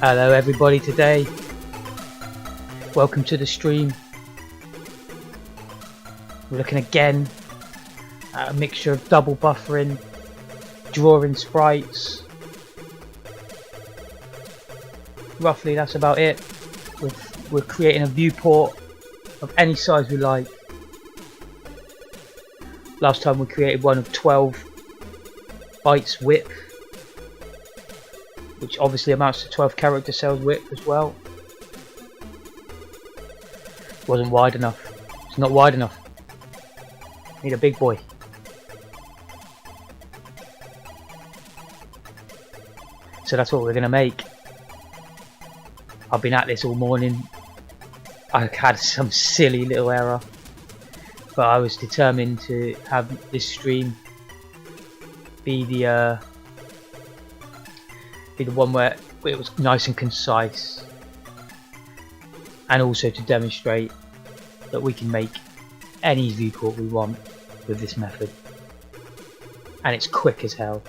Hello everybody today, welcome to the stream. We're looking again at a mixture of double buffering, drawing sprites. Roughly that's about it. We're creating a viewport of any size we like. Last time we created one of 12 bytes width, which obviously amounts to 12 character cells width as well. It wasn't wide enough. It's not wide enough. Need a big boy. So that's what we're going to make. I've been at this all morning. I had some silly little error, but I was determined to have this stream be the one where it was nice and concise, and also to demonstrate that we can make any viewport we want with this method, and it's quick as hell.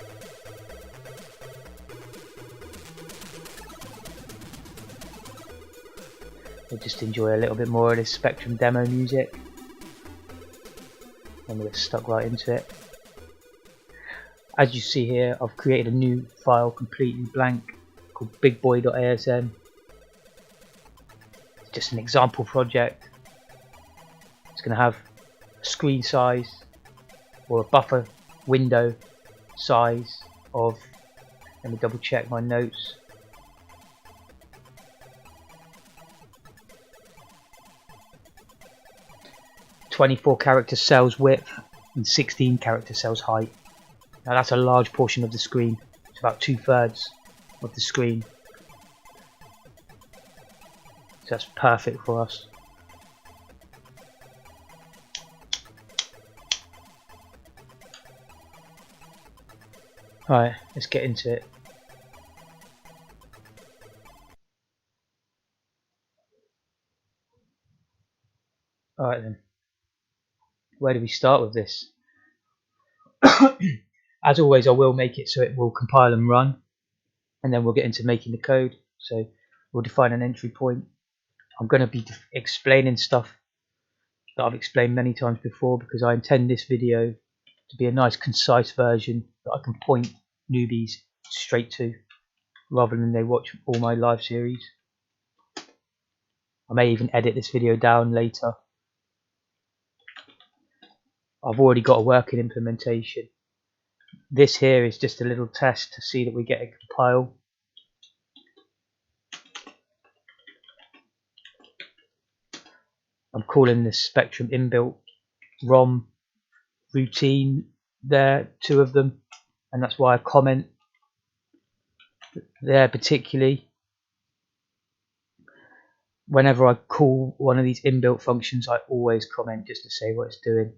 We'll just enjoy a little bit more of this Spectrum demo music and we'll get stuck right into it. As you see here, I've created a new file completely blank called bigboy.asm. It's just an example project. It's going to have a screen size or a buffer window size of, let me double check my notes, 24 character cells width and 16 character cells height. Now that's a large portion of the screen. It's about 2/3 of the screen. So that's perfect for us. Alright, let's get into it. Alright then. Where do we start with this? As always, I will make it so it will compile and run, and then we'll get into making the code. So we'll define an entry point. I'm going to be explaining stuff that I've explained many times before, because I intend this video to be a nice concise version that I can point newbies straight to, rather than they watch all my live series. I may even edit this video down later. I've already got a working implementation. This here is just a little test to see that we get it compile. I'm calling this Spectrum inbuilt ROM routine there, 2 of them, and that's why I comment there particularly. Whenever I call one of these inbuilt functions, I always comment just to say what it's doing.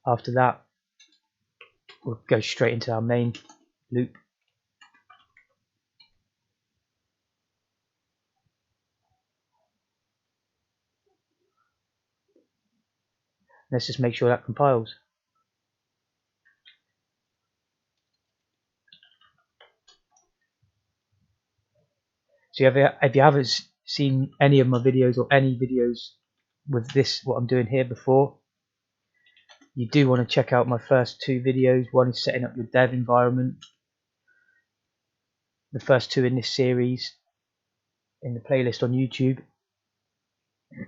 After that, we'll go straight into our main loop. Let's just make sure that compiles. So if you haven't seen any of my videos or any videos with this, what I'm doing here before, you do want to check out my first 2 videos. One is setting up your dev environment. The first 2 in this series in the playlist on YouTube.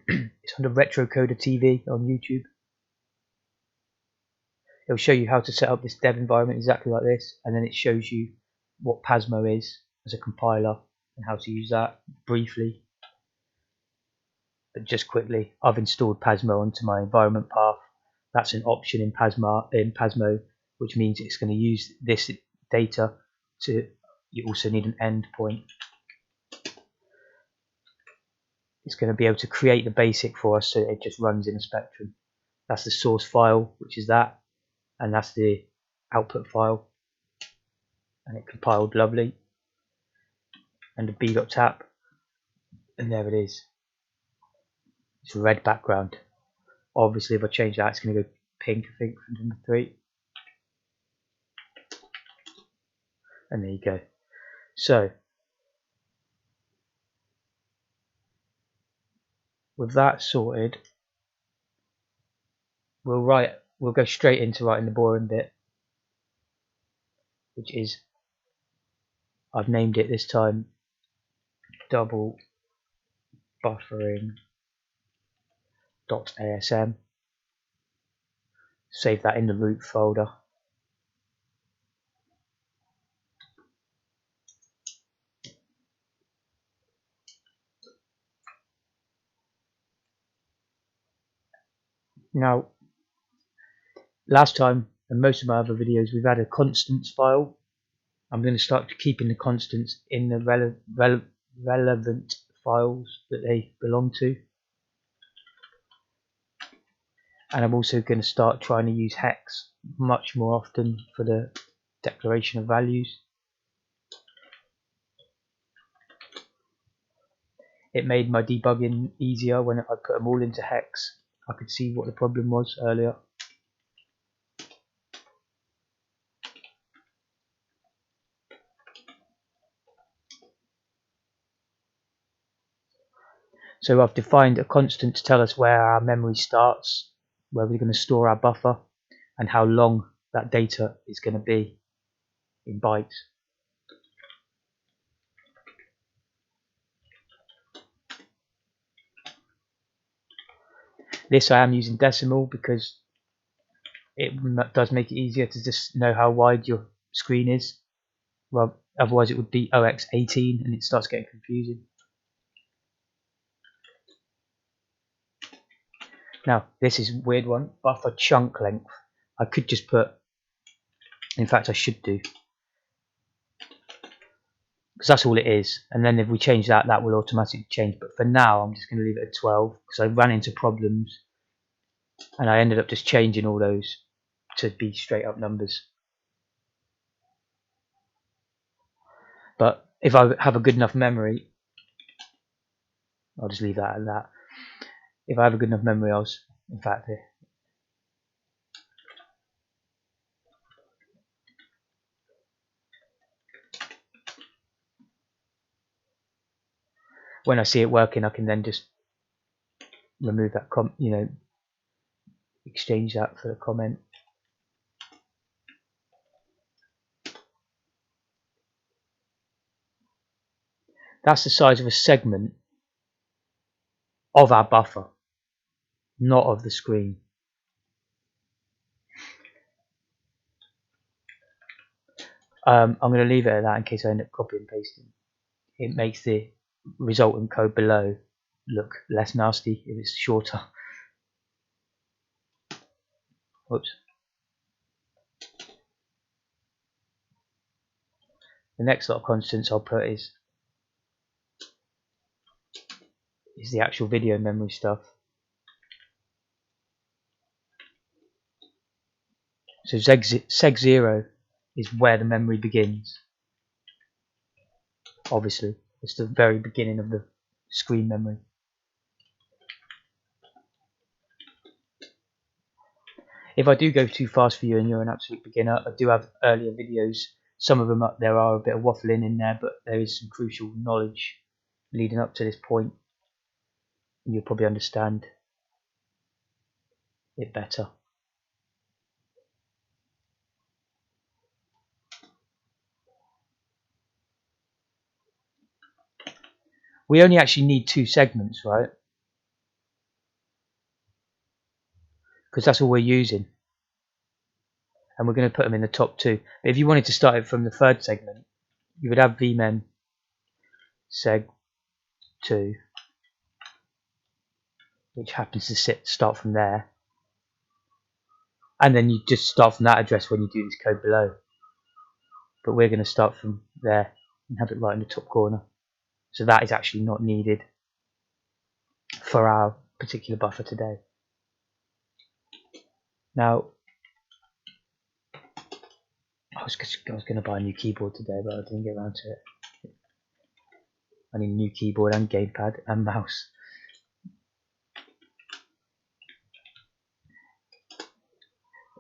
It's under Retrocoder TV on YouTube. It'll show you how to set up this dev environment exactly like this, and then it shows you what Pasmo is as a compiler and how to use that briefly. But just quickly, I've installed Pasmo onto my environment path. That's an option in Pasmo, which means it's going to use this data to. You also need an endpoint. It's going to be able to create the basic for us, so it just runs in a Spectrum. That's the source file, which is that, and that's the output file, and it compiled lovely. And the b.tap, and there it is. It's a red background. Obviously, if I change that, it's going to go pink, I think, for number 3. And there you go. So with that sorted, we'll go straight into writing the boring bit, which is, I've named it this time, double buffering.asm. Save that in the root folder. Now, last time and most of my other videos, we've had a constants file. I'm going to start keeping the constants in the relevant files that they belong to. And I'm also going to start trying to use hex much more often for the declaration of values. It made my debugging easier when I put them all into hex. I could see what the problem was earlier. So I've defined a constant to tell us where our memory starts, where we're going to store our buffer, and how long that data is going to be in bytes. This I am using decimal because it does make it easier to just know how wide your screen is. Well, otherwise it would be OX18 and it starts getting confusing. Now, this is a weird one, buffer chunk length. I could just put, in fact I should do, because that's all it is, and then if we change that, that will automatically change. But for now, I'm just going to leave it at 12 because I ran into problems and I ended up just changing all those to be straight up numbers. But if I have a good enough memory, I'll just leave that at that. If I have a good enough memory, in fact, when I see it working, I can then just remove that exchange that for a comment. That's the size of a segment of our buffer, not of the screen. I'm going to leave it at that in case I end up copying and pasting. It makes the resultant code below look less nasty if it's shorter. Oops. The next lot of constants I'll put is the actual video memory stuff. So seg0 is where the memory begins. Obviously, it's the very beginning of the screen memory. If I do go too fast for you and you're an absolute beginner, I do have earlier videos. Some of them there are a bit of waffling in there, but there is some crucial knowledge leading up to this point. You'll probably understand it better. We only actually need 2 segments, right? Because that's all we're using. And we're going to put them in the top 2. But if you wanted to start it from the 3rd segment, you would have vmem seg2, which happens to start from there. And then you just start from that address when you do this code below. But we're going to start from there and have it right in the top corner. So that is actually not needed for our particular buffer today. Now, I was going to buy a new keyboard today, but I didn't get around to it. I need a new keyboard and gamepad and mouse.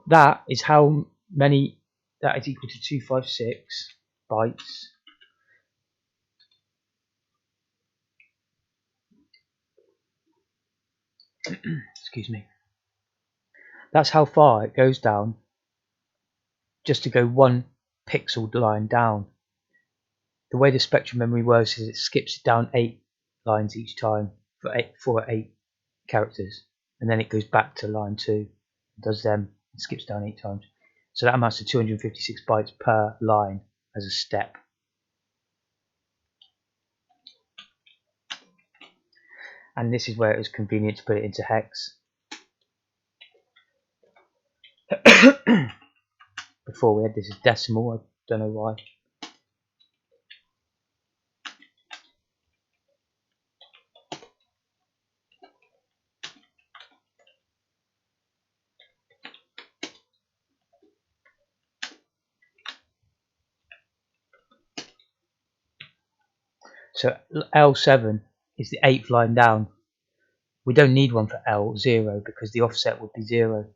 That is how many, that is equal to 256 bytes. Excuse me. That's how far it goes down just to go one pixel line down. The way the spectrum memory works is it skips down 8 lines each time for 8 characters, and then it goes back to line 2, does them, and skips down 8 times. So that amounts to 256 bytes per line as a step. And this is where it was convenient to put it into hex. Before we had this as decimal, I don't know why. So L7 is the 8th line down. We don't need one for L0 because the offset would be 0.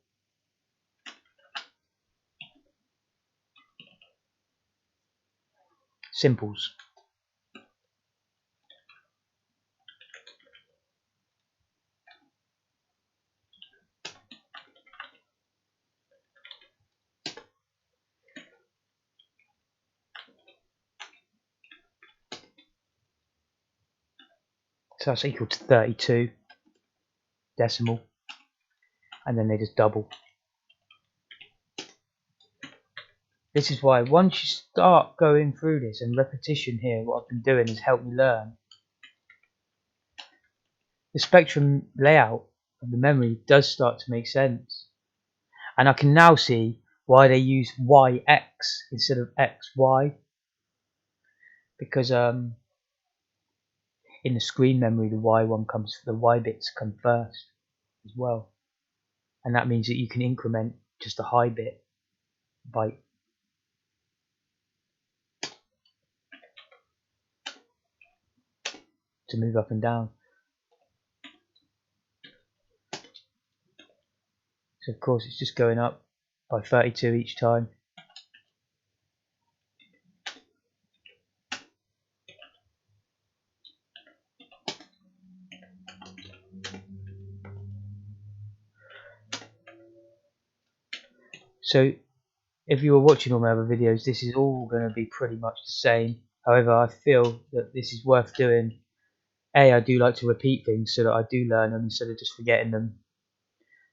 Simples. So that's equal to 32 decimal, and then they just double. This is why once you start going through this, and repetition here, what I've been doing has helped me learn. The spectrum layout of the memory does start to make sense. And I can now see why they use YX instead of XY. Because in the screen memory, the Y bits come first as well. And that means that you can increment just a high bit byte. To move up and down. So of course it's just going up by 32 each time. So if you were watching all my other videos, this is all going to be pretty much the same. However, I feel that this is worth doing. I do like to repeat things so that I do learn them instead of just forgetting them.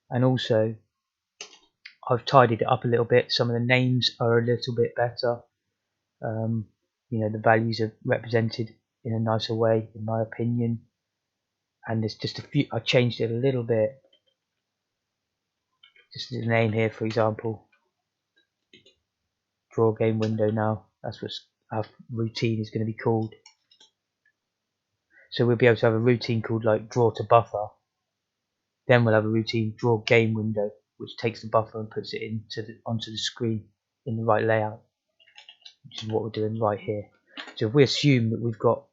And also, I've tidied it up a little bit. Some of the names are a little bit better. You know, the values are represented in a nicer way, in my opinion. And there's just a few, I changed it a little bit. Just the name here, for example. Draw game window now. That's what our routine is going to be called. So we'll be able to have a routine called like draw to buffer. Then we'll have a routine draw game window, which takes the buffer and puts it onto the screen in the right layout, which is what we're doing right here. So if we assume that we've got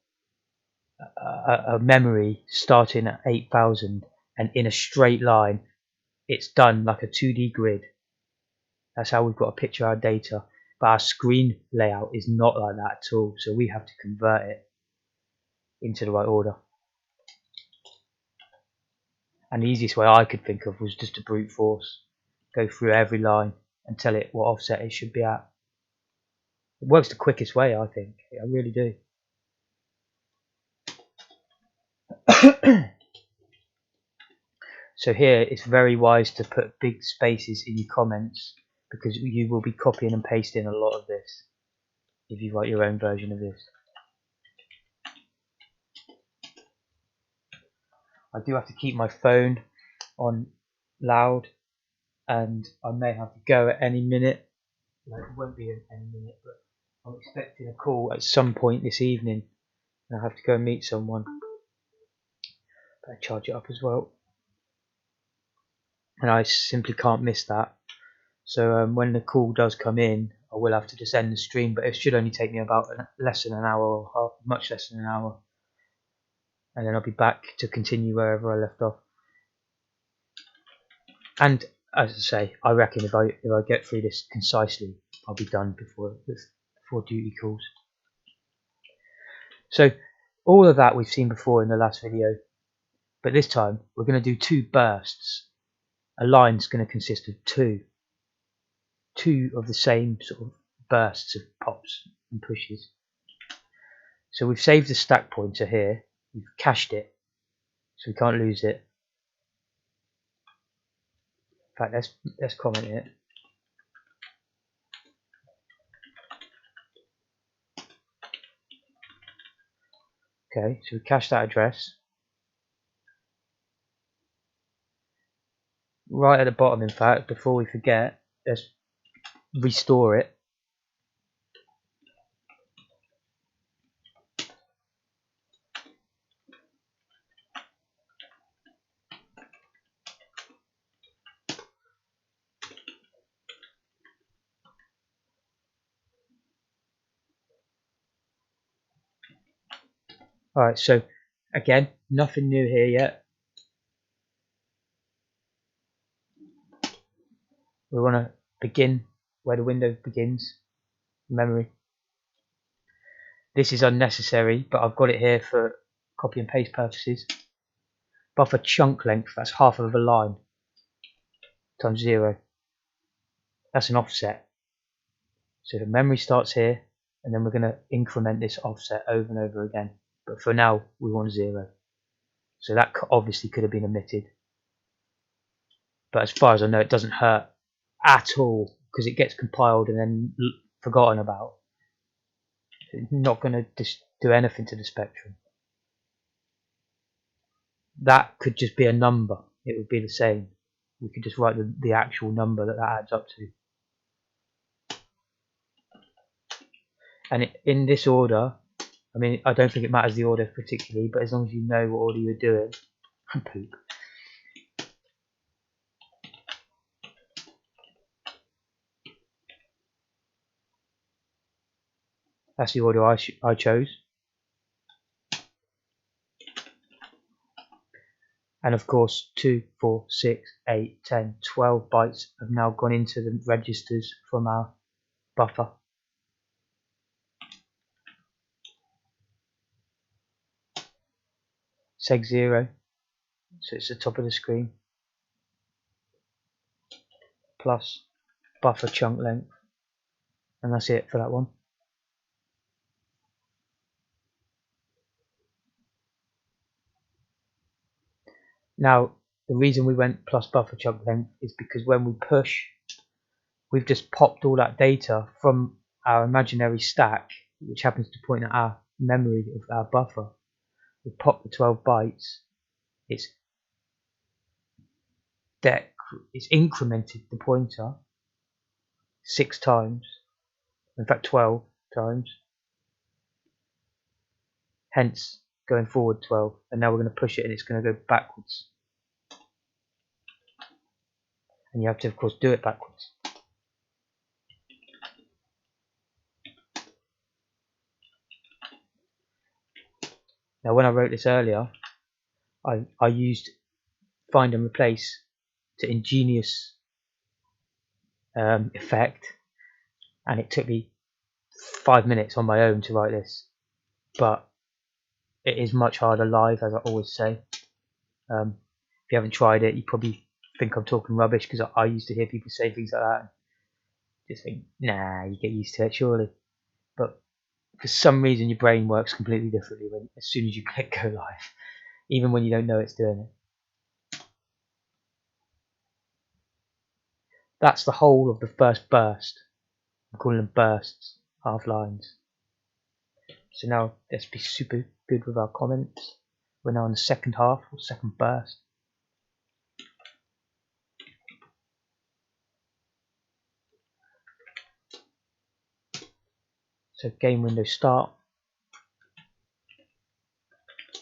a memory starting at 8000 and in a straight line, it's done like a 2D grid. That's how we've got to picture our data. But our screen layout is not like that at all, so we have to convert it into the right order. And the easiest way I could think of was just to brute force, go through every line and tell it what offset it should be at. It works the quickest way, I think. I really do. So here it's very wise to put big spaces in your comments, because you will be copying and pasting a lot of this if you write your own version of this. I do have to keep my phone on loud, and I may have to go at any minute. No, it won't be any minute, but I'm expecting a call at some point this evening, and I have to go and meet someone. Better charge it up as well, and I simply can't miss that. So when the call does come in, I will have to just end the stream, but it should only take me about less than an hour, or much less than an hour, and then I'll be back to continue wherever I left off. And as I say, I reckon if I get through this concisely, I'll be done before duty calls. So all of that we've seen before in the last video, but this time we're going to do 2 bursts. A line's going to consist of two of the same sort of bursts of pops and pushes. So we've saved the stack pointer here, we've cached it, so we can't lose it. In fact, let's comment it. Okay, so we cache that address. Right at the bottom, in fact, before we forget, let's restore it. Alright, so again, nothing new here yet. We want to begin where the window begins, memory. This is unnecessary, but I've got it here for copy and paste purposes. Buffer chunk length, that's half of a line, times 0. That's an offset. So the memory starts here, and then we're going to increment this offset over and over again. But for now, we want 0. So that obviously could have been omitted. But as far as I know, it doesn't hurt at all, because it gets compiled and then forgotten about. It's not going to do anything to the spectrum. That could just be a number. It would be the same. We could just write the actual number that adds up to. And in this order, I mean, I don't think it matters the order particularly, but as long as you know what order you're doing. Poop. That's the order I chose. And of course, 2, 4, 6, 8, 10, 12 bytes have now gone into the registers from our buffer. Seg 0, so it's the top of the screen, plus buffer chunk length, and that's it for that one. Now, the reason we went plus buffer chunk length is because when we push, we've just popped all that data from our imaginary stack, which happens to point at our memory of our buffer. We pop the 12 bytes, it's incremented the pointer 6 times, in fact 12 times, hence going forward 12, and now we're going to push it and it's going to go backwards. And you have to of course do it backwards. Now when I wrote this earlier, I used find and replace to ingenious effect, and it took me 5 minutes on my own to write this, but it is much harder live, as I always say. If you haven't tried it, you probably think I'm talking rubbish, because I used to hear people say things like that and just think, nah, you get used to it surely. But for some reason your brain works completely differently as soon as you click go live, even when you don't know it's doing it. That's the whole of the first burst. I'm calling them bursts, half lines. So now let's be super good with our comments. We're now in the second half, or second burst. So game window start,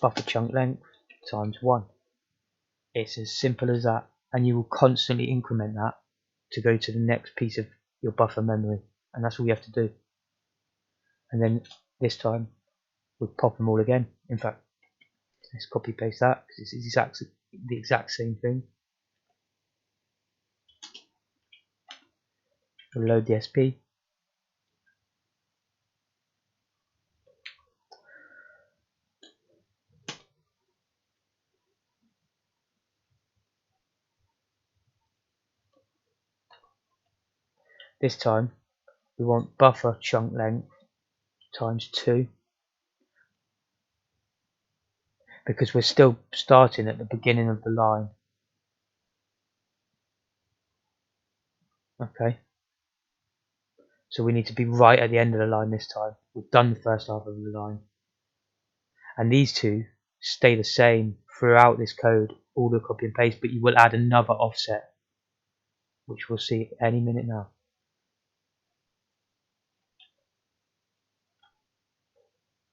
buffer chunk length times 1. It's as simple as that, and you will constantly increment that to go to the next piece of your buffer memory, and that's all you have to do. And then this time we'll pop them all again. In fact, let's copy paste that because it's the exact same thing. We'll load the SP. This time we want buffer chunk length times 2, because we're still starting at the beginning of the line. Okay, so we need to be right at the end of the line this time. We've done the first half of the line, and these two stay the same throughout this code, all the copy and paste, but you will add another offset, which we'll see any minute now.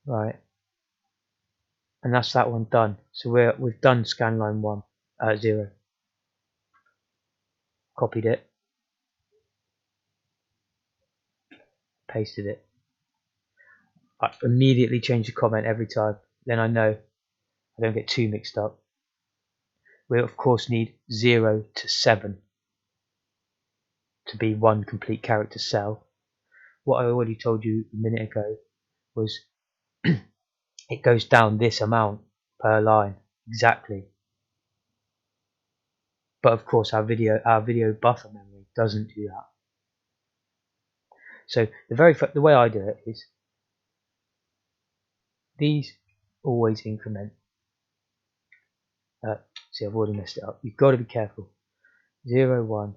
Right, and that's that one done. So we've done scan line 0, copied it, pasted it. I immediately change the comment every time, then I know I don't get too mixed up. We of course need 0 to 7 to be one complete character cell. What I already told you a minute ago was it goes down this amount per line exactly. But of course our video buffer memory doesn't do that. So the way I do it is these always increment. See, I've already messed it up. You've got to be careful. 0, 1,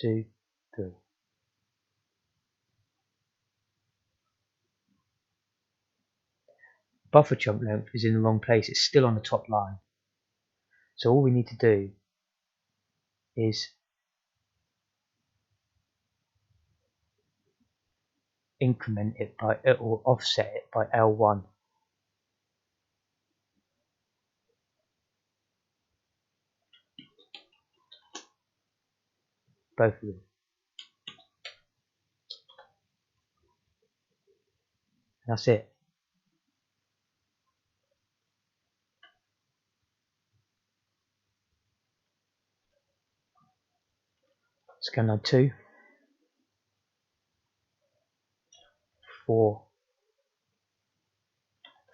2, 3. Buffer chunk length is in the wrong place. It's still on the top line. So all we need to do is increment it by, or offset it by L1. Both of them. That's it. Scan line 2, 4,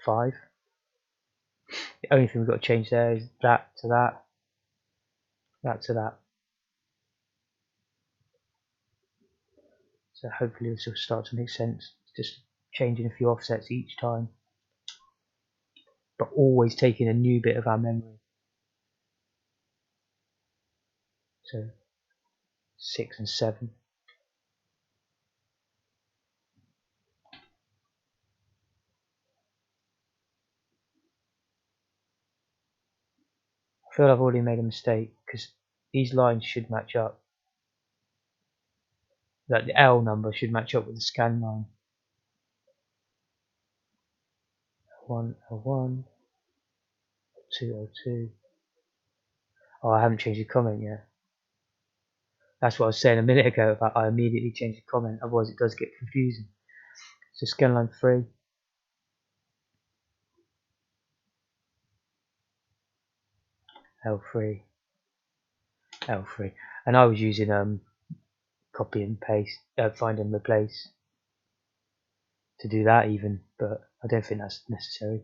5. The only thing we've got to change there is that to that, that to that. So hopefully this will start to make sense. Just changing a few offsets each time, but always taking a new bit of our memory. So 6 and 7. I feel I've already made a mistake because these lines should match up. That the L number should match up with the scan line. L1, L1, 2, L2. Oh, I haven't changed the comment yet. That's what I was saying a minute ago about I immediately change the comment, otherwise it does get confusing. So scan line 3. L3, L3, and I was using copy and paste, find and replace to do that even, but I don't think that's necessary.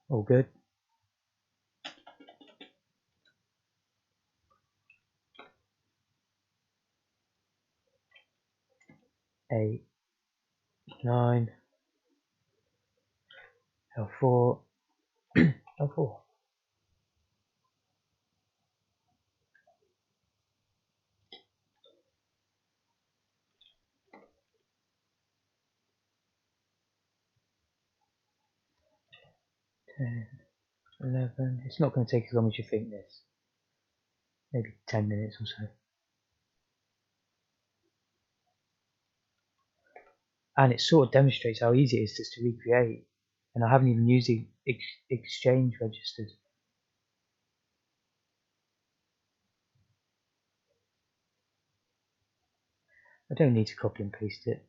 All good. Eight, 9, L4, L4. 10, 11. It's not going to take as long as you think this. Maybe 10 minutes or so. And it sort of demonstrates how easy it is just to recreate. And I haven't even used the exchange registers. I don't need to copy and paste it.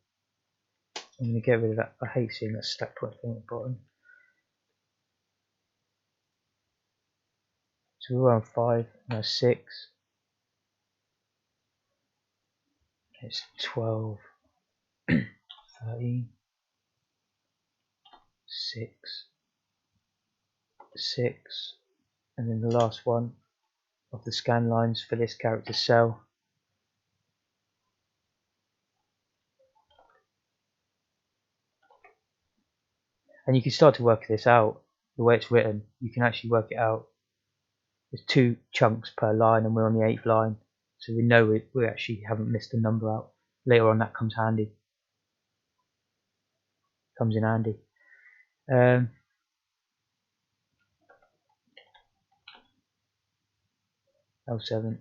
I'm going to get rid of that. I hate seeing that stack point thing at the bottom. So we were on 5, now 6, it's 12, 13, 6, 6, and then the last one of the scan lines for this character cell. And you can start to work this out. The way it's written, you can actually work it out. There's 2 chunks per line and we're on the 8th line, so we know we actually haven't missed a number out. Later on that comes handy, comes in handy. L7,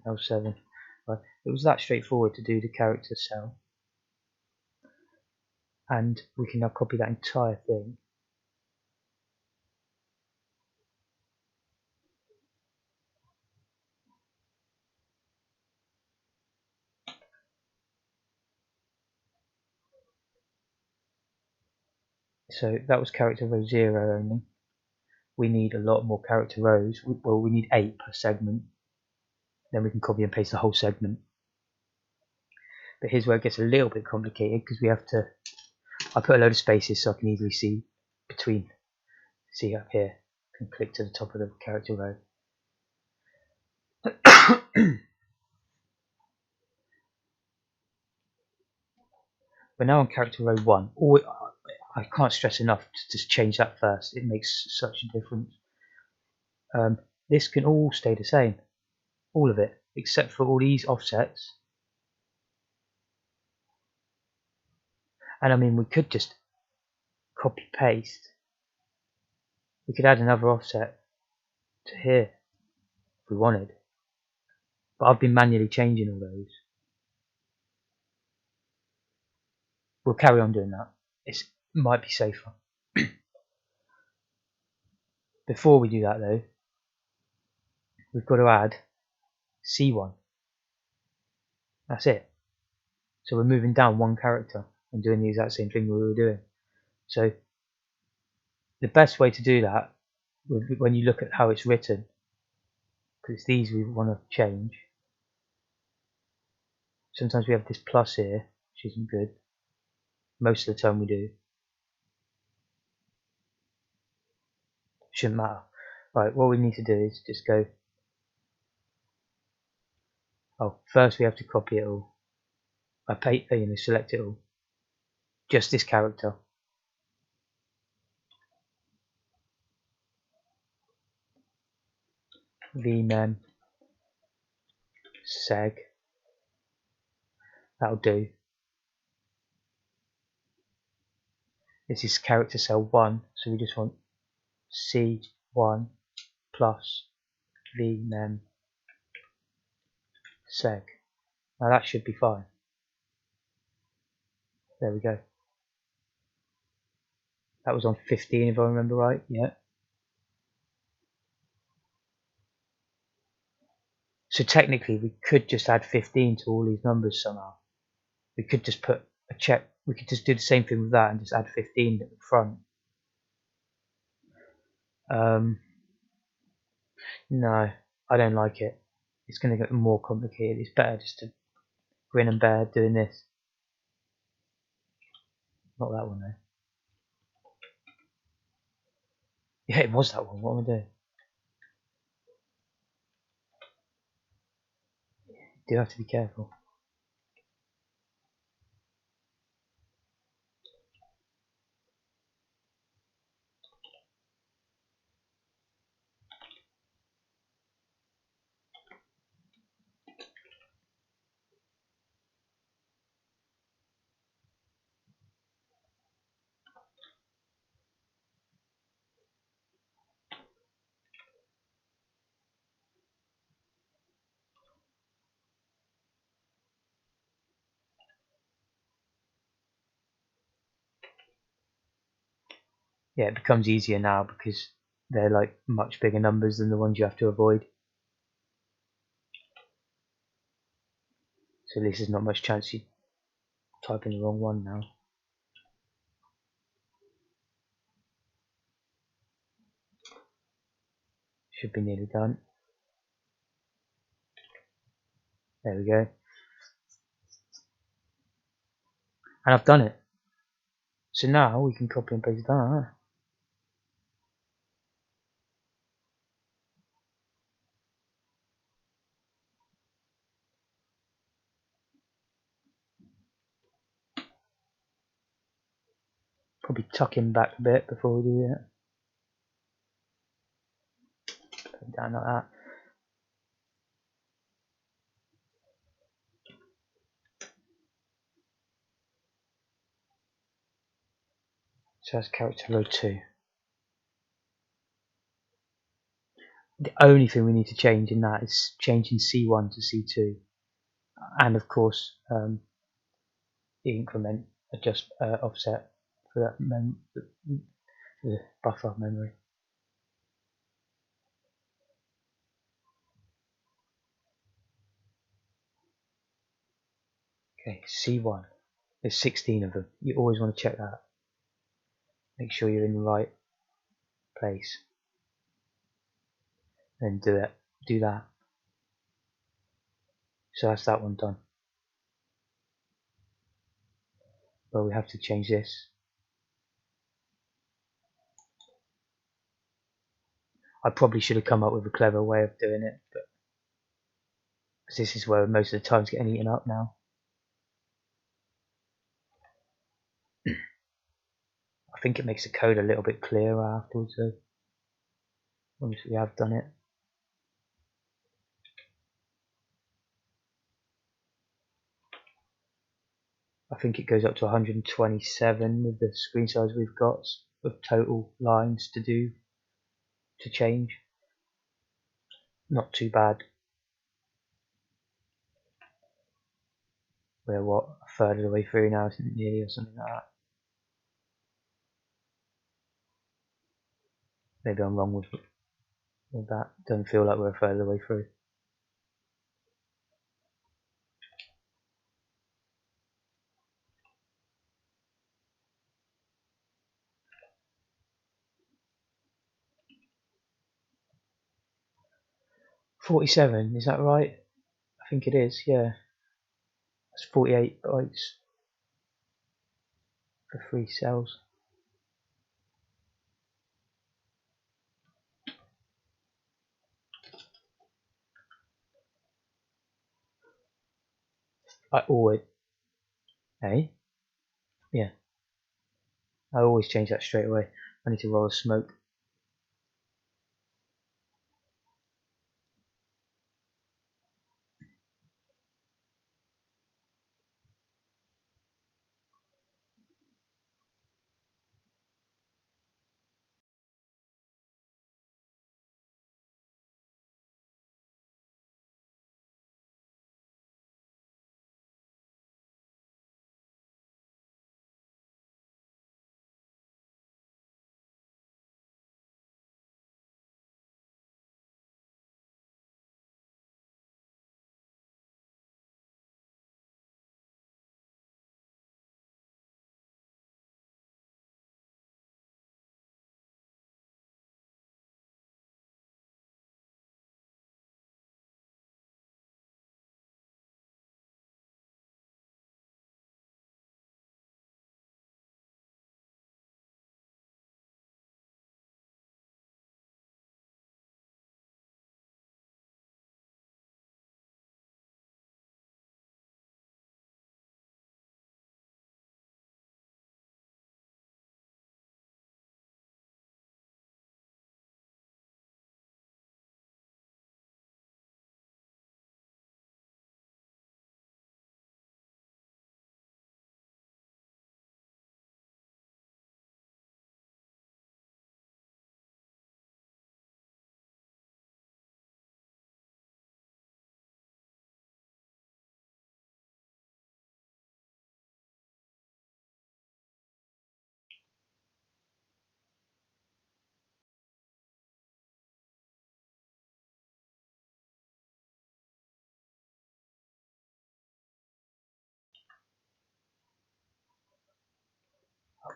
L7. Right. It was that straightforward to do the character cell, and we can now copy that entire thing. So that was character row 0 only. We need a lot more character rows. Well, we need 8 per segment. Then we can copy and paste the whole segment. But here's where it gets a little bit complicated, because we have to, I put a load of spaces so I can easily see between. See up here, I can click to the top of the character row. We're now on character row 1. I can't stress enough to just change that first. It makes such a difference. This can all stay the same, all of it, except for all these offsets. And I mean, we could just copy paste. We could add another offset to here if we wanted. But I've been manually changing all those. We'll carry on doing that. It might be safer. Before we do that though, we've got to add C1. That's it. So we're moving down 1 character and doing the exact same thing we were doing. So the best way to do that, when you look at how it's written, because it's these we want to change. Sometimes we have this plus here, which isn't good. Most of the time we do. Shouldn't matter. Right, what we need to do is just go. Oh, first we have to copy it all. Select it all. Just this character. Vmem seg. That'll do. This is character cell 1, so we just want C1 plus vmem seg. Now that should be fine. There we go. That was on 15 if I remember right, yeah. So technically we could just add 15 to all these numbers somehow. We could just put a check, we could just do the same thing with that and just add 15 at the front. No, I don't like it. It's going to get more complicated. It's better just to grin and bear doing this. Not that one though. Yeah, it was that one. What am I doing? Do have to be careful. Yeah, it becomes easier now because they're like much bigger numbers than the ones you have to avoid. So at least there's not much chance you type in the wrong one now. Should be nearly done. There we go. And I've done it. So now we can copy and paste that. Probably tuck him back a bit before we do it. Put him down like that. So that's character row 2. The only thing we need to change in that is changing C1 to C2, and of course the increment adjust offset for that the buffer memory. Okay, C1. There's 16 of them. You always want to check that. Make sure you're in the right place. Then do it. Do that. So that's that one done. Well, we have to change this. I probably should have come up with a clever way of doing it, but this is where most of the time's getting eaten up now. I think it makes the code a little bit clearer afterwards, though, once we have done it. I think it goes up to 127 with the screen size we've got of total lines to change. Not too bad. We're what, a third of the way through now, isn't it, nearly, or something like that. Maybe I'm wrong with that. Doesn't feel like we're a third of the way through. $47, is that right? I think it is, yeah. That's 48 bytes for 3 cells. I always, hey? Yeah. I always change that straight away. I need to roll a smoke.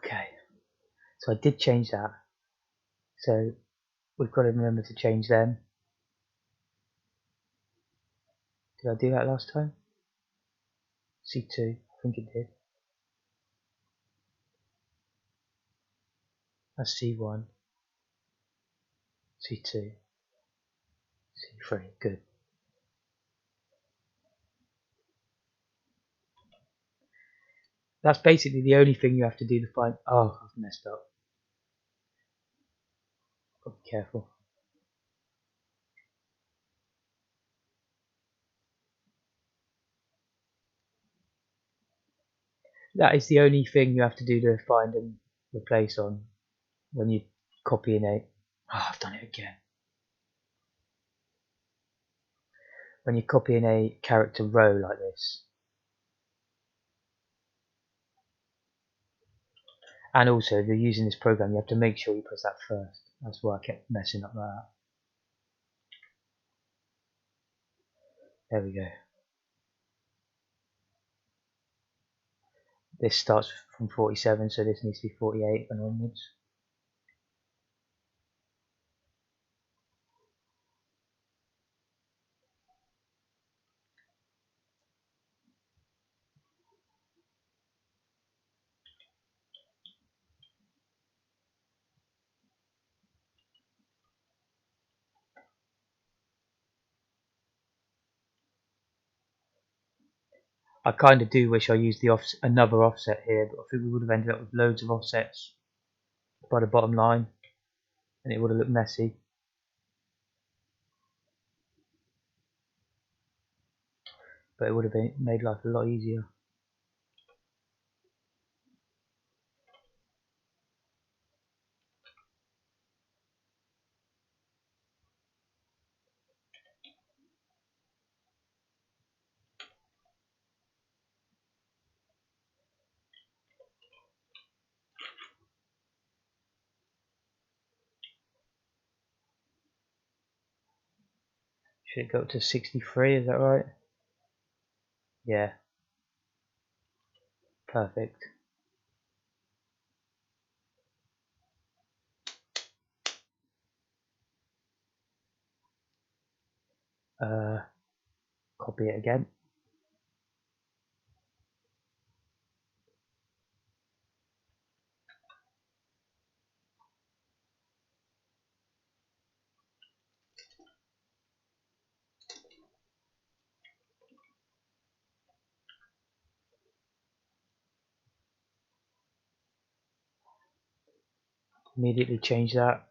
Okay. So I did change that. So we've got to remember to change them. Did I do that last time? C2, I think it did. That's C1, C2, C3, good. That's basically the only thing you have to do to find. Oh, I've messed up. Gotta be careful. That is the only thing you have to do to find and replace on when you copy in a. Oh, I've done it again. When you copy in a character row like this. And also, if you're using this program, you have to make sure you press that first. That's why I kept messing up that. There we go. This starts from 47, so this needs to be 48 and onwards. I kind of do wish I used the another offset here, but I think we would have ended up with loads of offsets by the bottom line, and it would have looked messy. But it would have made life a lot easier. Should it go up to 63? Is that right? Yeah. Perfect. Copy it again. Immediately change that.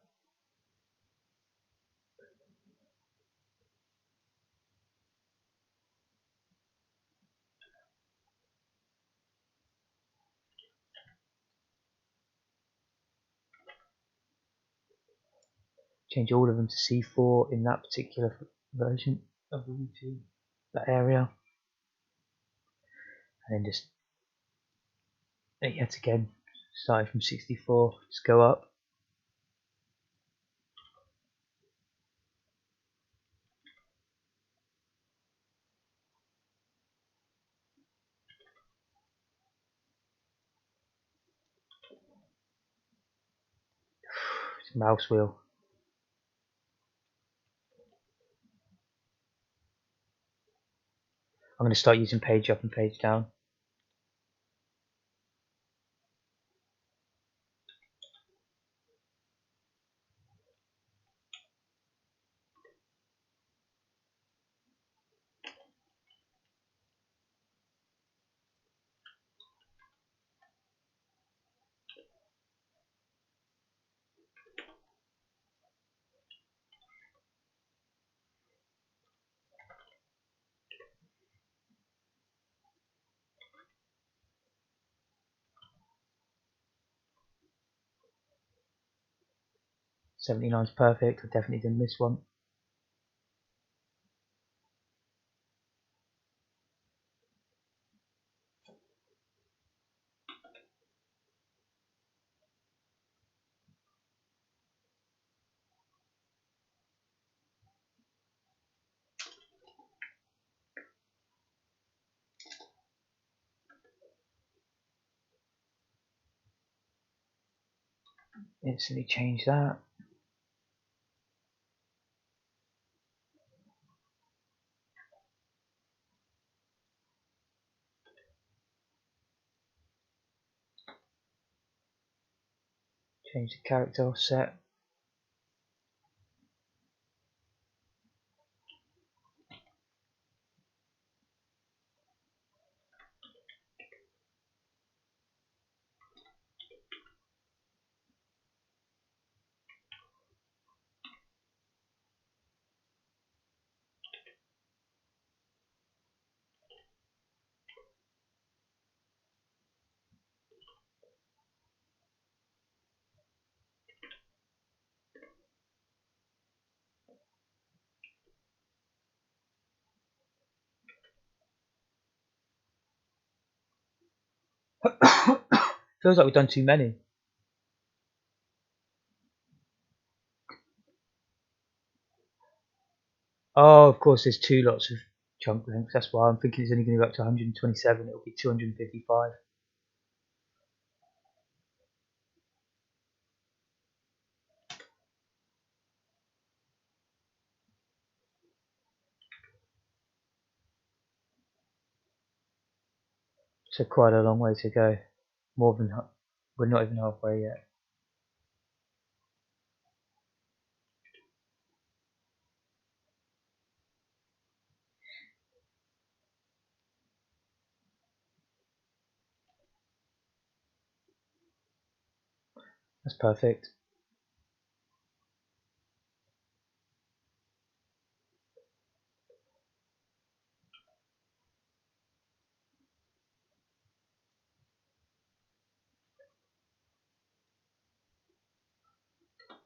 Change all of them to C4 in that particular version of the routine, that area. And then just yet again, starting from 64, just go up. Mouse wheel. I'm going to start using page up and page down. '79's perfect. I definitely didn't miss one. Instantly change that. Change the character offset. Feels like we've done too many. Oh, of course, there's two lots of chunk lengths. That's why I'm thinking it's only going to go up to 127. It'll be 255. So quite a long way to go. More than we're not even halfway yet. That's perfect.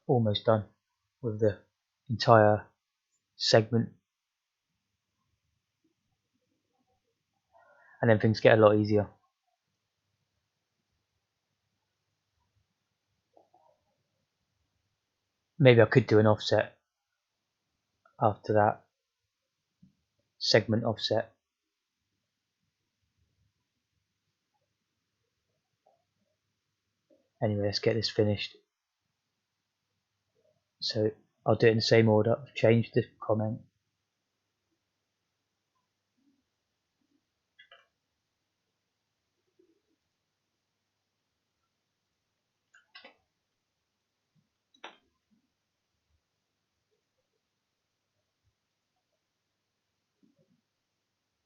Almost done with the entire segment. And then things get a lot easier. Maybe I could do an offset after that. Segment offset. Anyway, let's get this finished. So I'll do it in the same order. I've changed the comment.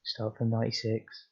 Start from 96.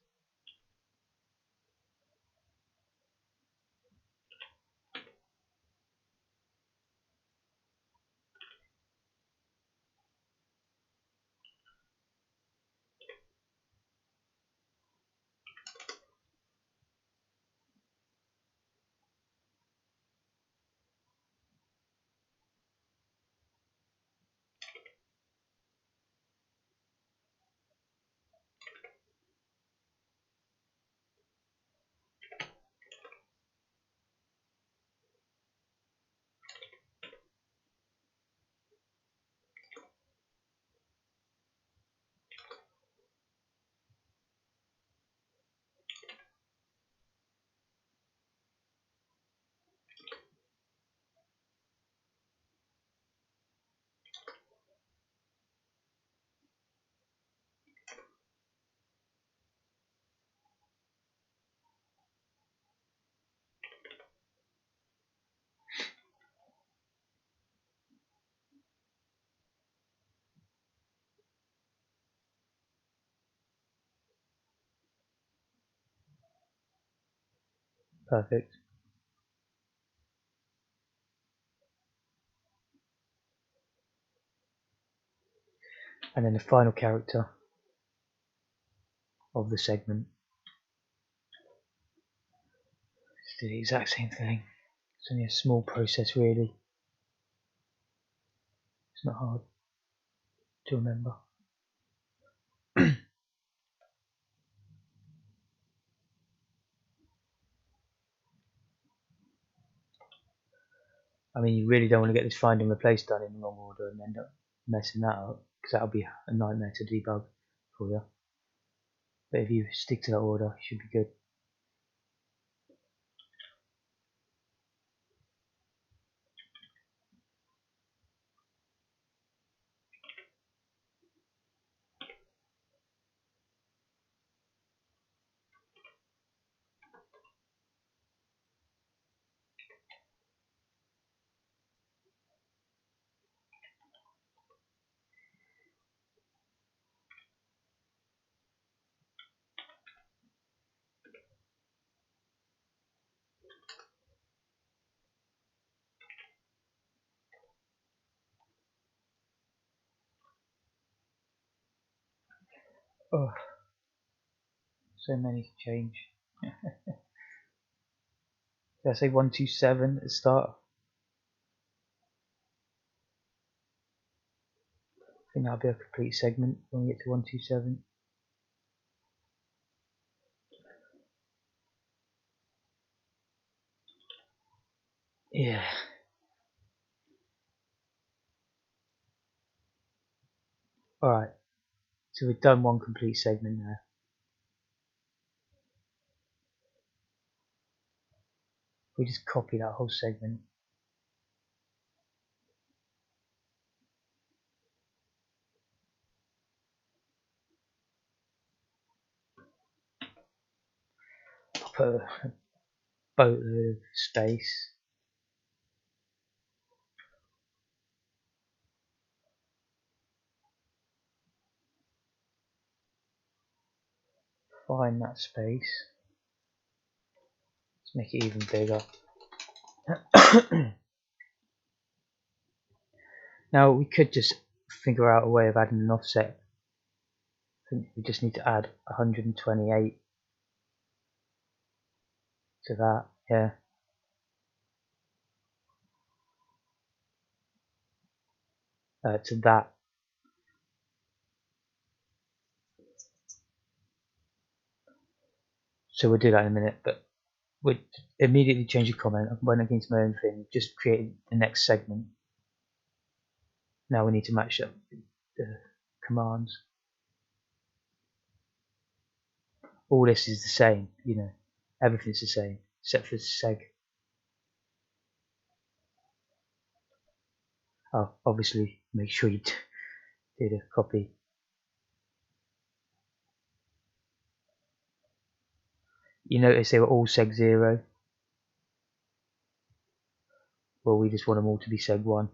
Perfect. And then the final character of the segment. Just do the exact same thing. It's only a small process really. It's not hard to remember. I mean, you really don't want to get this find and replace done in the wrong order and end up messing that up, because that'll be a nightmare to debug for you. But if you stick to that order, you should be good. Oh, so many to change. Did I say 127 at the start? I think that'll be a complete segment when we get to 127. Yeah. Alright, so we've done one complete segment there. We just copy that whole segment. I'll put a boatload of space. Find that space. Let's make it even bigger. Now we could just figure out a way of adding an offset. I think we just need to add 128 to that, yeah. To that. So we'll do that in a minute, but we'll immediately change the comment. I went against my own thing, just created the next segment. Now we need to match up the commands. All this is the same, you know, everything's the same except for seg. Oh, obviously make sure you do the copy. You notice they were all seg 0. Well, we just want them all to be seg 1.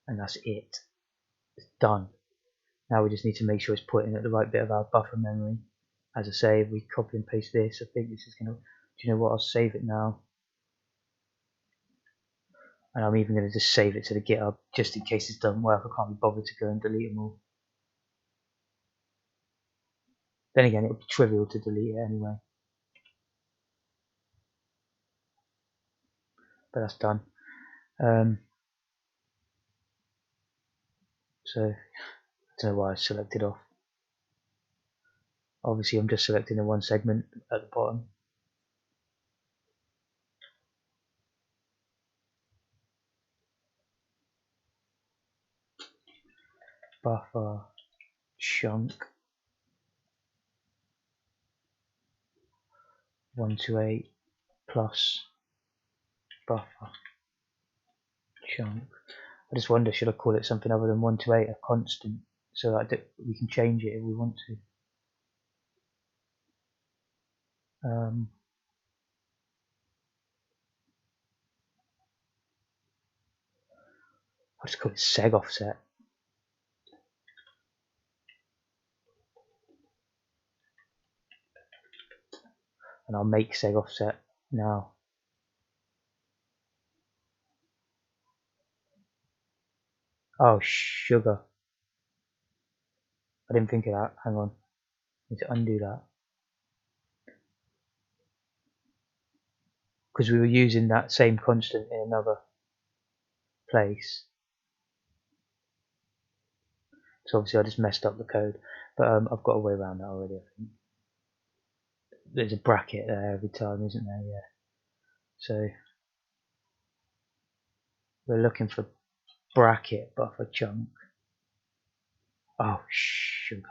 And that's it. It's done. Now we just need to make sure it's pointing at the right bit of our buffer memory. As I say, if we copy and paste this, I think this is going to, do you know what, I'll save it now. And I'm even going to just save it to the GitHub, just in case it doesn't work. I can't be bothered to go and delete them all. Then again, it would be trivial to delete it anyway. But that's done. So, I don't know why I selected off. Obviously, I'm just selecting the one segment at the bottom. Buffer chunk 128 plus buffer chunk. I just wonder, should I call it something other than 128, a constant, so that we can change it if we want to. I'll just call it seg offset. And I'll make seg offset now. Oh, sugar. I didn't think of that. Hang on. I need to undo that. Because we were using that same constant in another place. So obviously I just messed up the code. But I've got a way around that already, I think. There's a bracket there every time, isn't there? Yeah. So we're looking for bracket buffer chunk. Oh, sugar.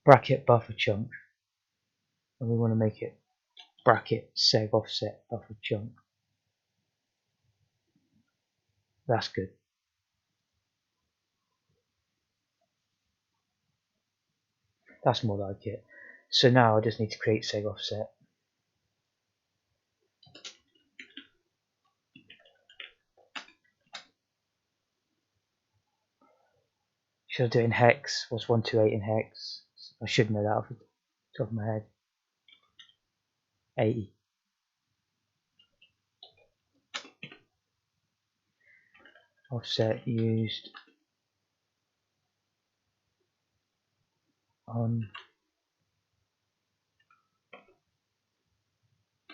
Bracket buffer chunk. And we want to make it bracket seg offset buffer chunk. That's good. That's more like it. So now I just need to create seg offset. Should I do it in hex? What's 128 in hex? I should know that off the top of my head. 80. Offset used on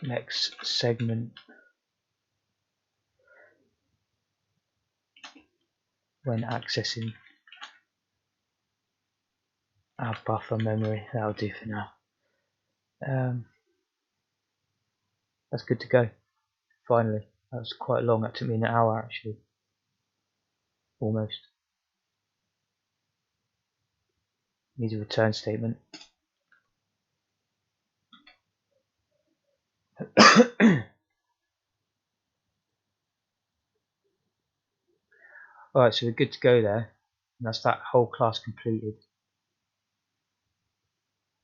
next segment when accessing our buffer memory. That'll do for now. That's good to go. Finally, that was quite long. That took me an hour actually, almost. Needs a return statement. Alright, so we're good to go there. And that's that whole class completed.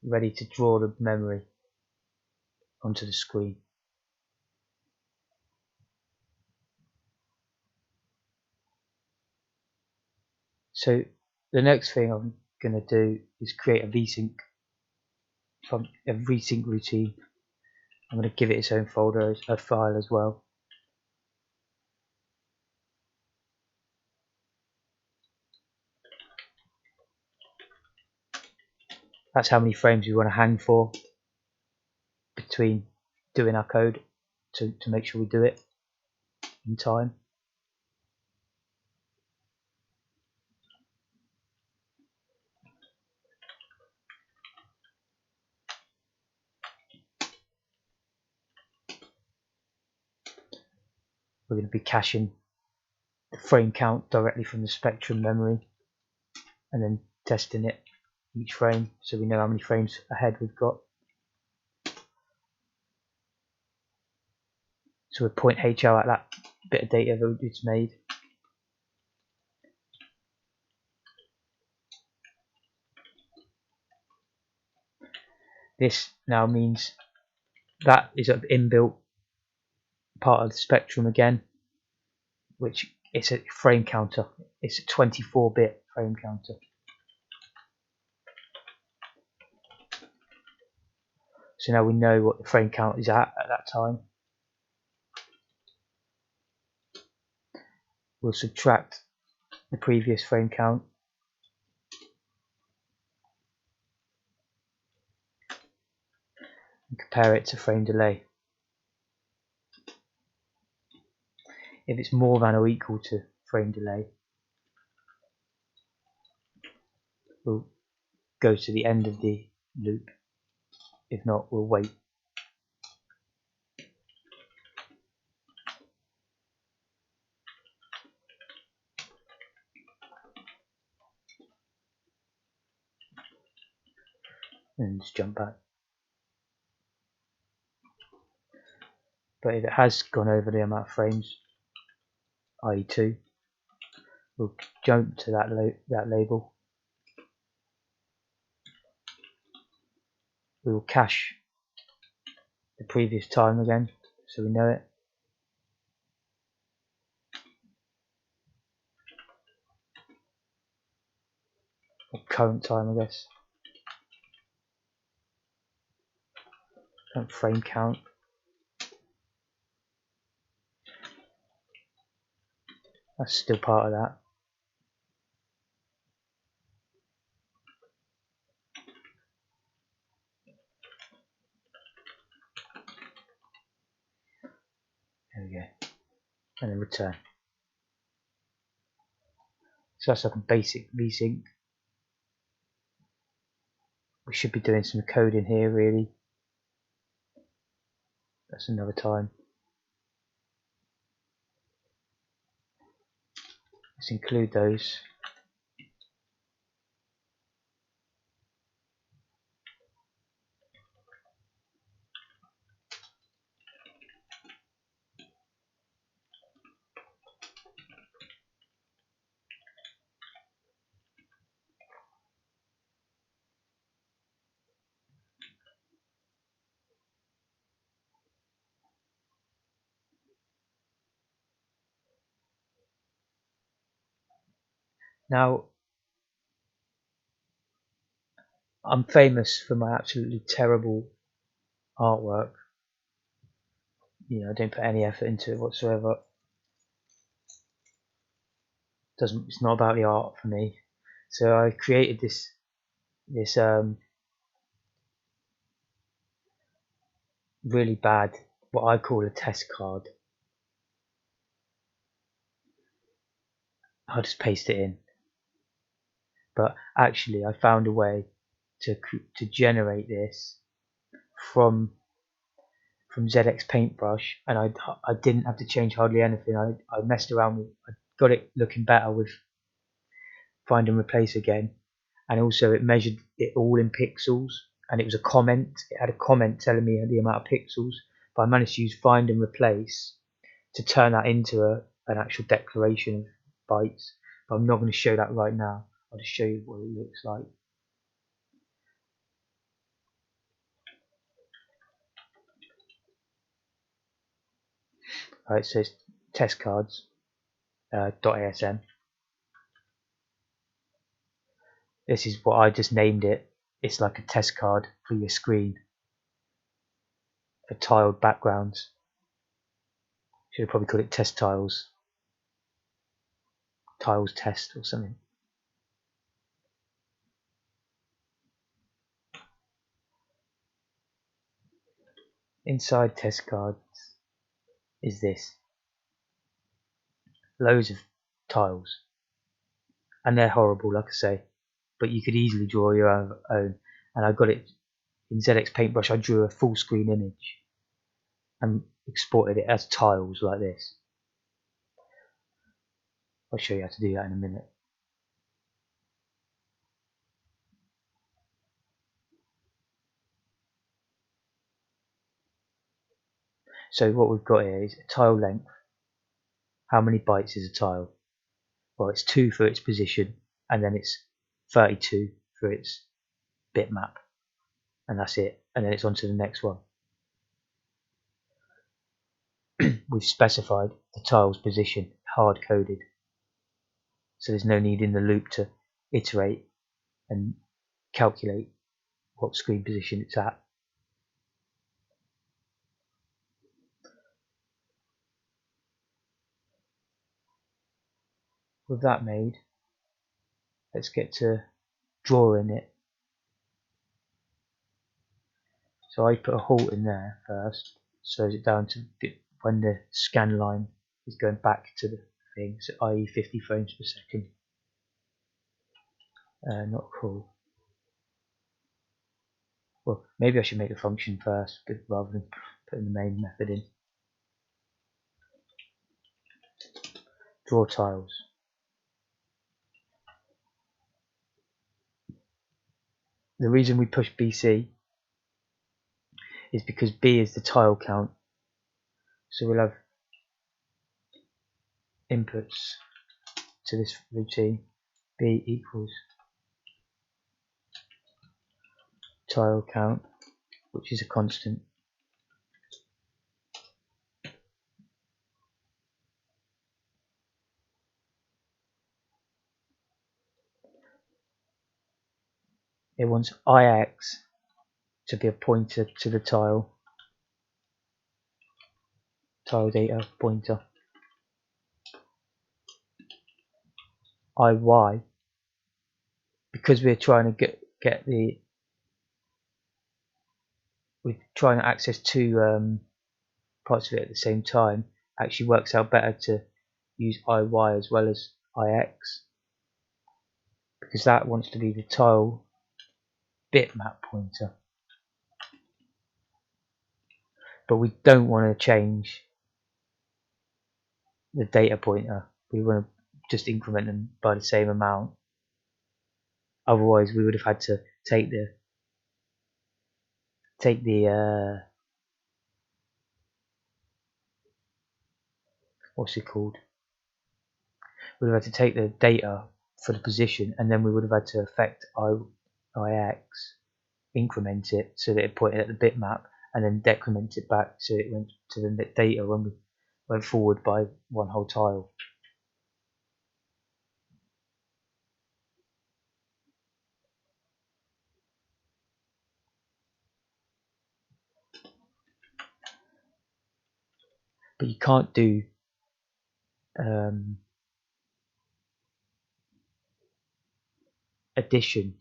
Ready to draw the memory onto the screen. So the next thing I'm going to do is create a vsync routine. I'm going to give it its own folder, a file as well. That's how many frames we want to hang for between doing our code to make sure we do it in time. We're going to be caching the frame count directly from the Spectrum memory and then testing it each frame so we know how many frames ahead we've got. So we'll point HL at that bit of data that it's made. This now means that is an inbuilt part of the Spectrum again, which it's a frame counter. It's a 24-bit frame counter. So now we know what the frame count is at that time. We'll subtract the previous frame count and compare it to frame delay. If it's more than or equal to frame delay, we'll go to the end of the loop. If not, we'll wait. And just jump back. But if it has gone over the amount of frames, i.e. 2, we'll jump to that label. We will cache the previous time again, so we know it. Or current time, I guess. Current frame count. That's still part of that. There we go. And then return. So that's like a basic vsync. We should be doing some code in here really. That's another time. Let's include those. Now I'm famous for my absolutely terrible artwork. You know, I don't put any effort into it whatsoever. It's not about the art for me. So I created this really bad, what I call a test card. I'll just paste it in. But actually, I found a way to generate this from ZX Paintbrush, and I didn't have to change hardly anything. I messed around with, I got it looking better with find and replace again, and also it measured it all in pixels, and it was a comment. It had a comment telling me the amount of pixels, but I managed to use find and replace to turn that into an actual declaration of bytes. But I'm not going to show that right now. I'll just show you what it looks like. Alright, so it's test cards .asm. This is what I just named it. It's like a test card for your screen for tiled backgrounds. Should have probably called it test tiles. Tiles test or something. Inside test cards is this. Loads of tiles. And they're horrible, like I say. But you could easily draw your own. And I got it in ZX Paintbrush. I drew a full screen image and exported it as tiles like this. I'll show you how to do that in a minute. So what we've got here is a tile length. How many bytes is a tile? Well, it's 2 for its position, and then it's 32 for its bitmap, and that's it. And then it's on to the next one. We've specified the tile's position, hard coded, so there's no need in the loop to iterate and calculate what screen position it's at. With that made, let's get to drawing it. So I put a halt in there first, slows it down to when the scan line is going back to the thing, so i.e. 50 frames per second. Not cool. Well, maybe I should make the function first rather than putting the main method in. Draw tiles. The reason we push BC is because B is the tile count. So we'll have inputs to this routine. B equals tile count, which is a constant. It wants IX to be a pointer to the tile data pointer. IY, because we're trying to we're trying to access two parts of it at the same time, actually works out better to use IY as well as IX, because that wants to be the tile bitmap pointer. But we don't want to change the data pointer. We want to just increment them by the same amount. Otherwise we would have had to take the what's it called? We would have had to take the data for the position, and then we would have had to affect IX, increment it so that it pointed at the bitmap, and then decrement it back so it went to the data when we went forward by one whole tile. but you can't do addition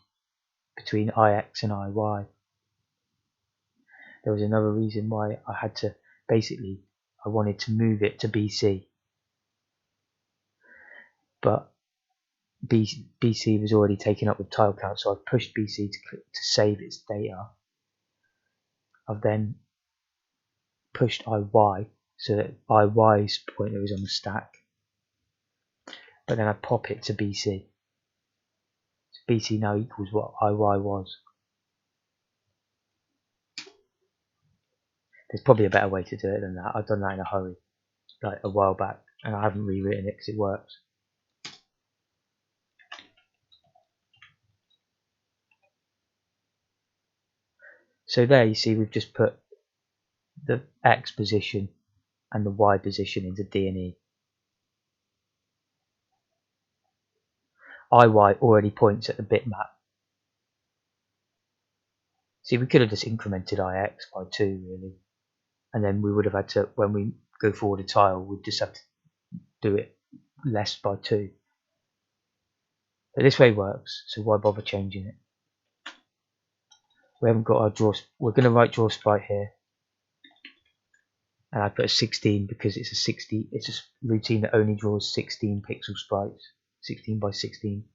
between IX and IY. There was another reason why I had to, basically, I wanted to move it to BC, but BC was already taken up with tile count, so I pushed BC to save its data. I've then pushed IY so that IY's pointer is on the stack, but then I pop it to BC. So BC now equals what IY was. There's probably a better way to do it than that. I've done that in a hurry, like a while back, and I haven't rewritten it because it works. So there you see we've just put the X position and the Y position into D and E. IY already points at the bitmap. See, we could have just incremented IX by 2 really, and then we would have had to, when we go forward a tile, we'd just have to do it less by 2. But this way works, so why bother changing it? We haven't got our draw. We're going to write draw sprite here, and I put a 16 because it's a 60. It's a routine that only draws 16 pixel sprites, 16 by 16.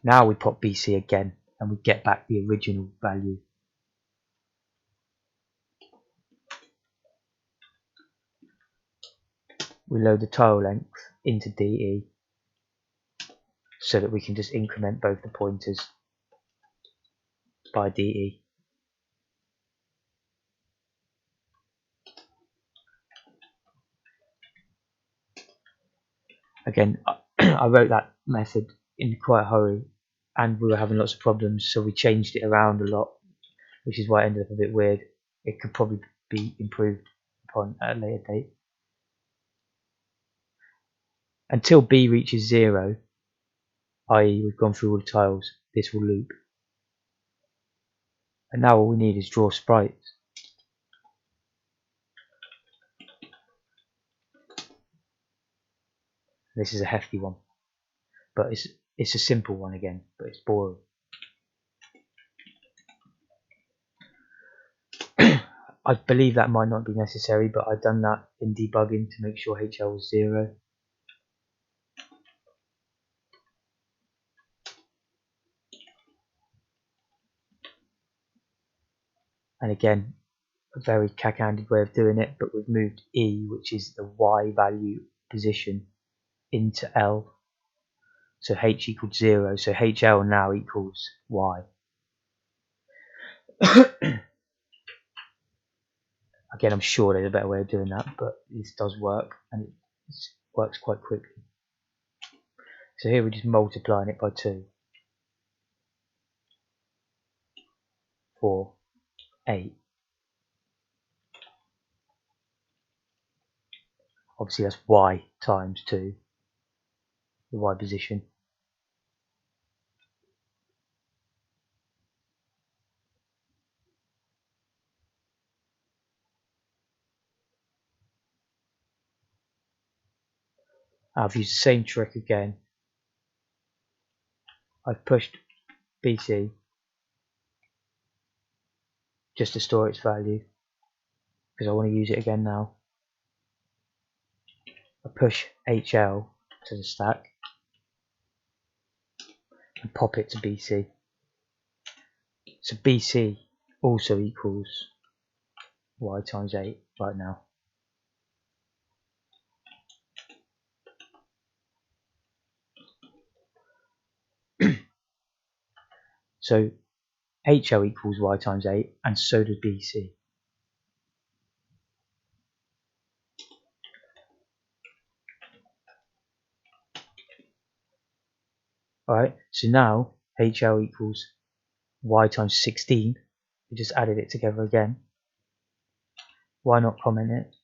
Now we pop BC again, and we get back the original value. We load the tile length into DE so that we can just increment both the pointers by DE. Again, I wrote that method in quite a hurry and we were having lots of problems, so we changed it around a lot, which is why it ended up a bit weird. It could probably be improved upon at a later date. Until B reaches 0, i.e. we've gone through all the tiles, this will loop. And now all we need is draw sprites. This is a hefty one, but it's a simple one again, but it's boring. I believe that might not be necessary, but I've done that in debugging to make sure HL was 0. And again, a very cack-handed way of doing it, but we've moved E, which is the Y value position, into L. So H equals 0, so HL now equals Y. Again, I'm sure there's a better way of doing that, but this does work, and it works quite quickly. So here we're just multiplying it by 2. 4, 8. Obviously that's Y times 2, the Y position. I've used the same trick again. I've pushed BC just to store its value because I want to use it again now. I push HL to the stack and pop it to BC. So BC also equals Y times 8 right now. So HL equals Y times 8 and so does BC. Alright, so now HL equals Y times 16. We just added it together again. Why not comment it?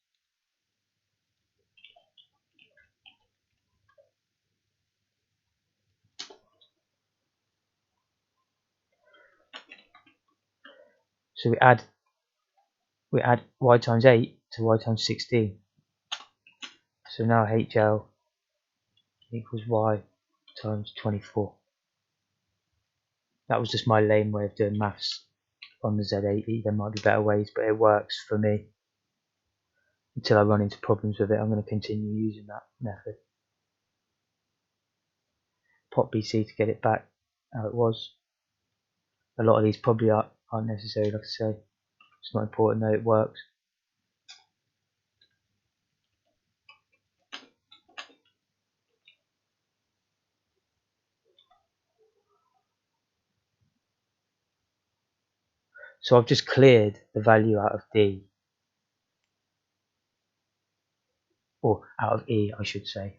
So we add we add y times 8 to y times 16. So now HL equals y times 24. That was just my lame way of doing maths on the Z80. There might be better ways, but it works for me. Until I run into problems with it, I'm going to continue using that method. Pop BC to get it back how it was. A lot of these probably aren't necessary, like I say. It's not important though, it works. So I've just cleared the value out of D, or out of E I should say,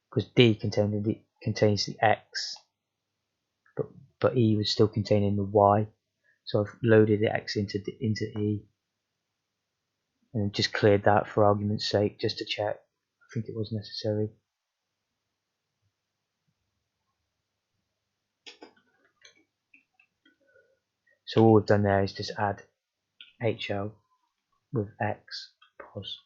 because D contains the X, but E was still containing the Y. So I've loaded the X into E, and just cleared that for argument's sake, just to check. I think it was necessary. So all we've done there is just add HL with X pos.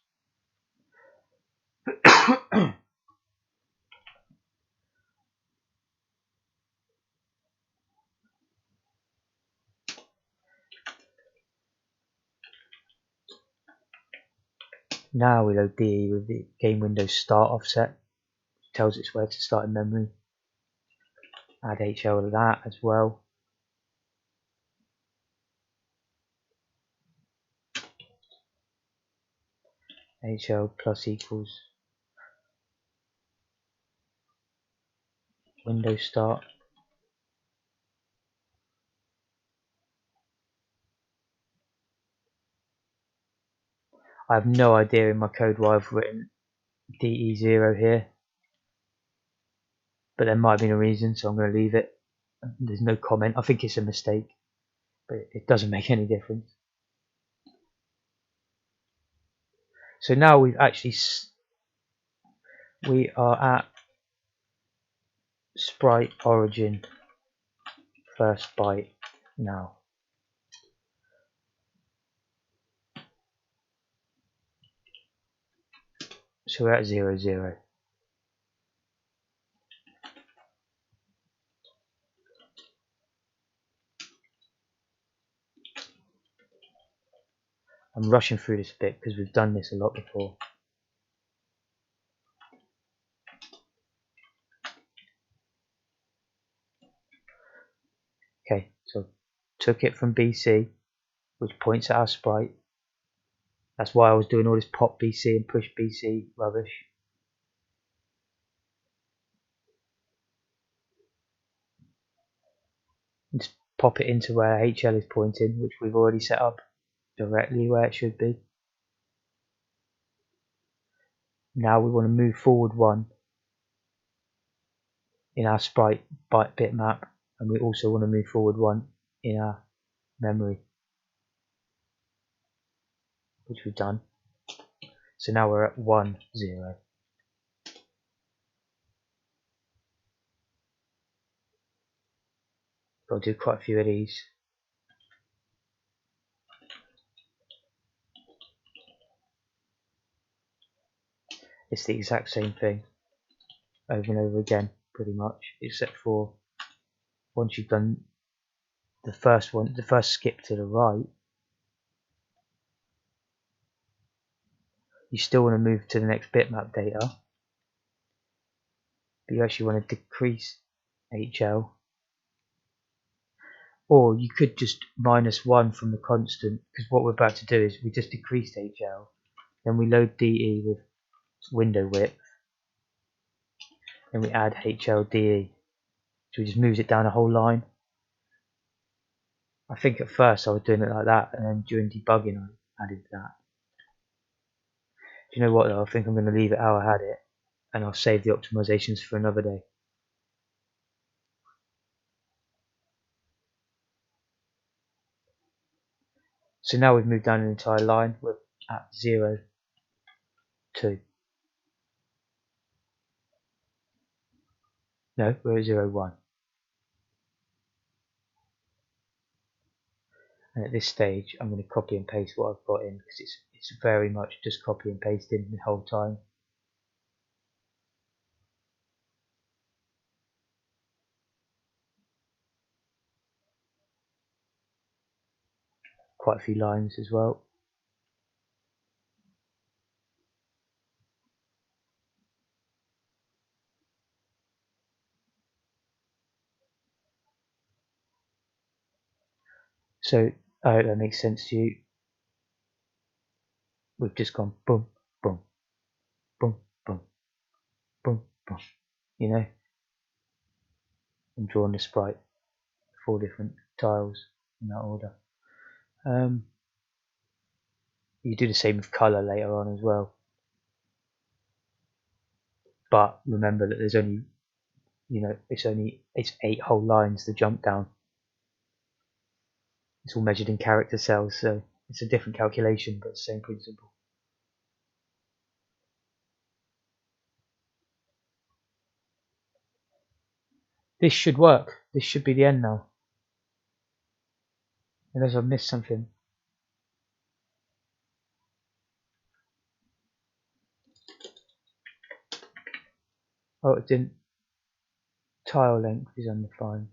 Now we load DE with the game window start offset, which tells us where to start in memory. Add HL to that as well. HL plus equals window start. I have no idea in my code why I've written DE0 here, but there might have been a reason, so I'm going to leave it. There's no comment. I think it's a mistake, but it doesn't make any difference. So now we are at sprite origin first byte now. So we're at 0, 0. I'm rushing through this bit because we've done this a lot before. Okay, so took it from BC, which points at our sprite. That's why I was doing all this pop BC and push BC rubbish. And just pop it into where HL is pointing, which we've already set up directly where it should be. Now we want to move forward one in our sprite bitmap, and we also want to move forward one in our memory, which we've done. So now we're at 1, 0. Got to do quite a few of these. It's the exact same thing over and over again, pretty much, except for once you've done the first one, the first skip to the right, you still want to move to the next bitmap data, but you actually want to decrease HL, or you could just -1 from the constant, because what we're about to do is we just decreased HL, then we load DE with window width, then we add HL DE, so it just moves it down a whole line. I think at first I was doing it like that, and then during debugging I added that. Do you know what though? I think I'm going to leave it how I had it, and I'll save the optimizations for another day. So now we've moved down an entire line. We're at 0, 2. No, we're at 0, 1. And at this stage, I'm going to copy and paste what I've got in, because it's very much just copy and pasting the whole time. Quite a few lines as well. So I hope that makes sense to you. We've just gone boom, boom, boom, boom, boom, boom, you know, and drawn the sprite, 4 different tiles in that order. You do the same with colour later on as well. But remember that there's only, it's 8 whole lines to jump down. It's all measured in character cells, so it's a different calculation, but the same principle. This should work. This should be the end now. Unless I've missed something. Oh, it didn't. Tile length is undefined.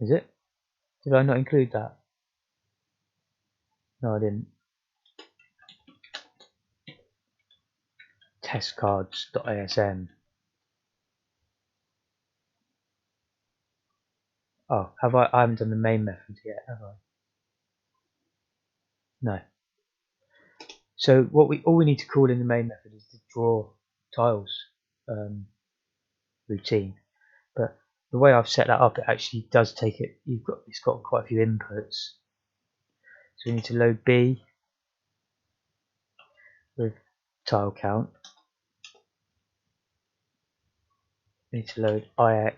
Is it? Did I not include that? No, I didn't. Testcards.asm. Oh, have I? I haven't done the main method yet, have I? No. So all we need to call in the main method is the draw tiles routine. But the way I've set that up, it actually does take it. It's got quite a few inputs. So we need to load B with tile count. We need to load IX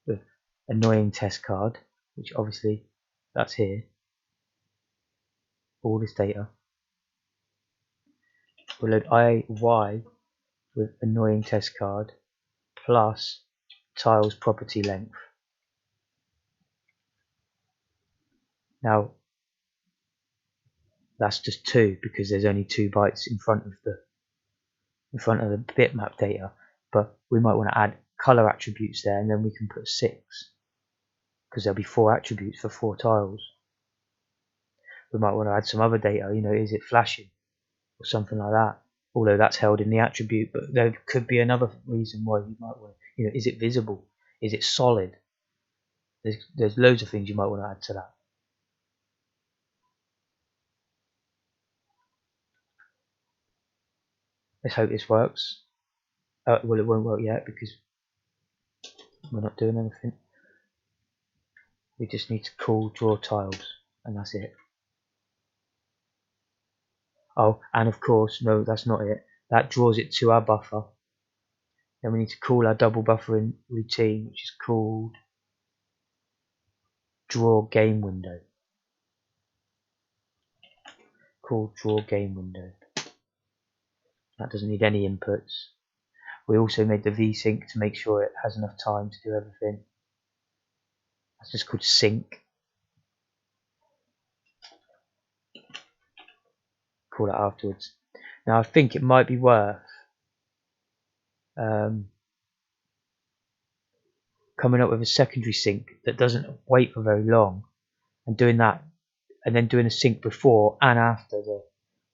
with annoying test card, which obviously that's here. All this data. We'll load IY with annoying test card plus tiles property length. Now that's just 2 because there's only 2 bytes in front of the bitmap data, but we might want to add color attributes there, and then we can put 6 because there'll be 4 attributes for 4 tiles. We might want to add some other data, is it flashing or something like that, although that's held in the attribute, but there could be another reason why you might want to, is it visible, is it solid? There's loads of things you might want to add to that. Let's hope this works. Well, it won't work yet because we're not doing anything. We just need to call draw tiles, and that's it. Oh, and of course, no, that's not it. That draws it to our buffer. Then we need to call our double buffering routine, which is called draw game window. Called draw game window. That doesn't need any inputs. We also made the vsync to make sure it has enough time to do everything. That's just called sync. Call it afterwards. Now I think it might be worth coming up with a secondary sync that doesn't wait for very long, and doing that, and then doing a sync before and after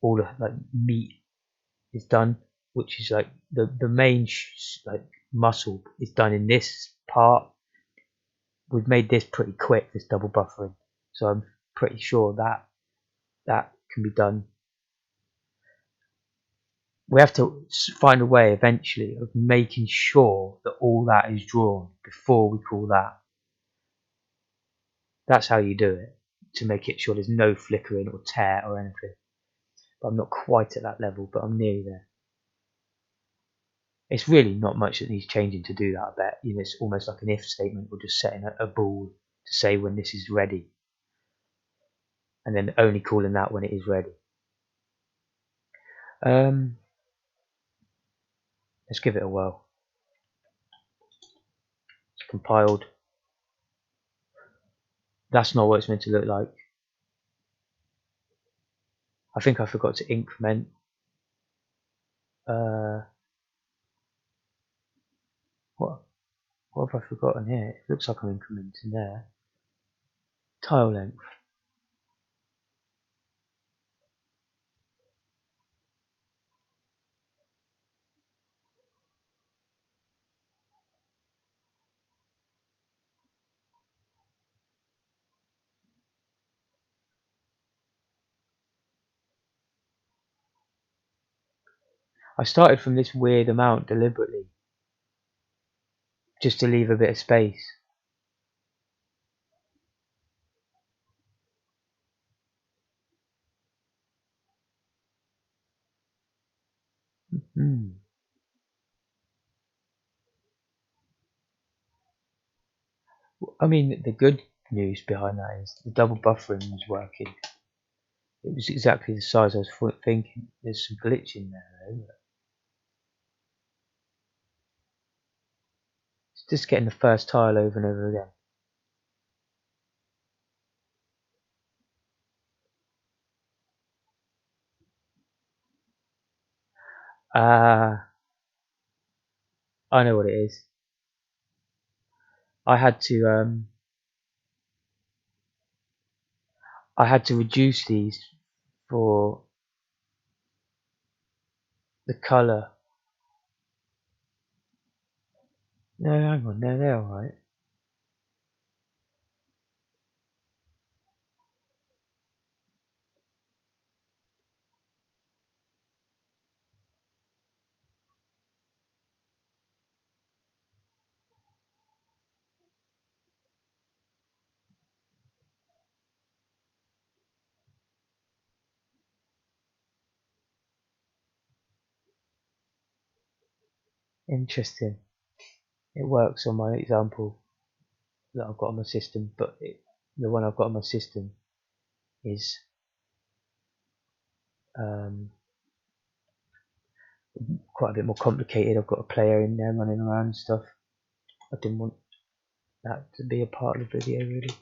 all the meat is done, which is like the main muscle is done in this part. We've made this pretty quick, this double buffering, so I'm pretty sure that can be done. We have to find a way eventually of making sure that all that is drawn before we call that. That's how you do it, to make it sure there's no flickering or tear or anything. But I'm not quite at that level, but I'm nearly there. It's really not much that needs changing to do that, I bet. It's almost like an if statement. We're just setting a bool to say when this is ready, and then only calling that when it is ready. Let's give it a whirl. compiled. That's not what it's meant to look like. I think I forgot to increment. What have I forgotten here? It looks like I'm incrementing there. Tile length. I started from this weird amount deliberately, just to leave a bit of space. I mean, the good news behind that is the double buffering was working. It was exactly the size I was thinking. There's some glitch in there though. It's just getting the first tile over and over again. I know what it is. I had to reduce these for the colour. No, hang on, no, they're alright. Interesting. It works on my example that I've got on my system, but the one I've got on my system is quite a bit more complicated. I've got a player in there running around and stuff. I didn't want that to be a part of the video really.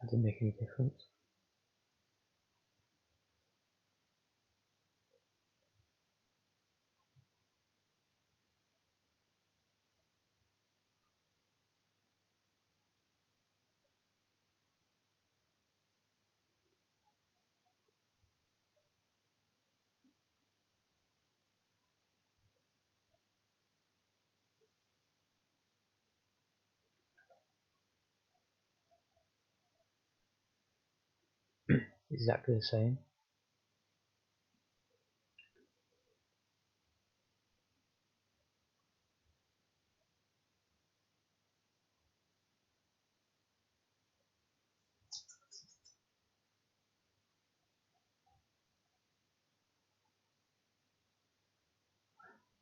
That didn't make any difference. Exactly the same.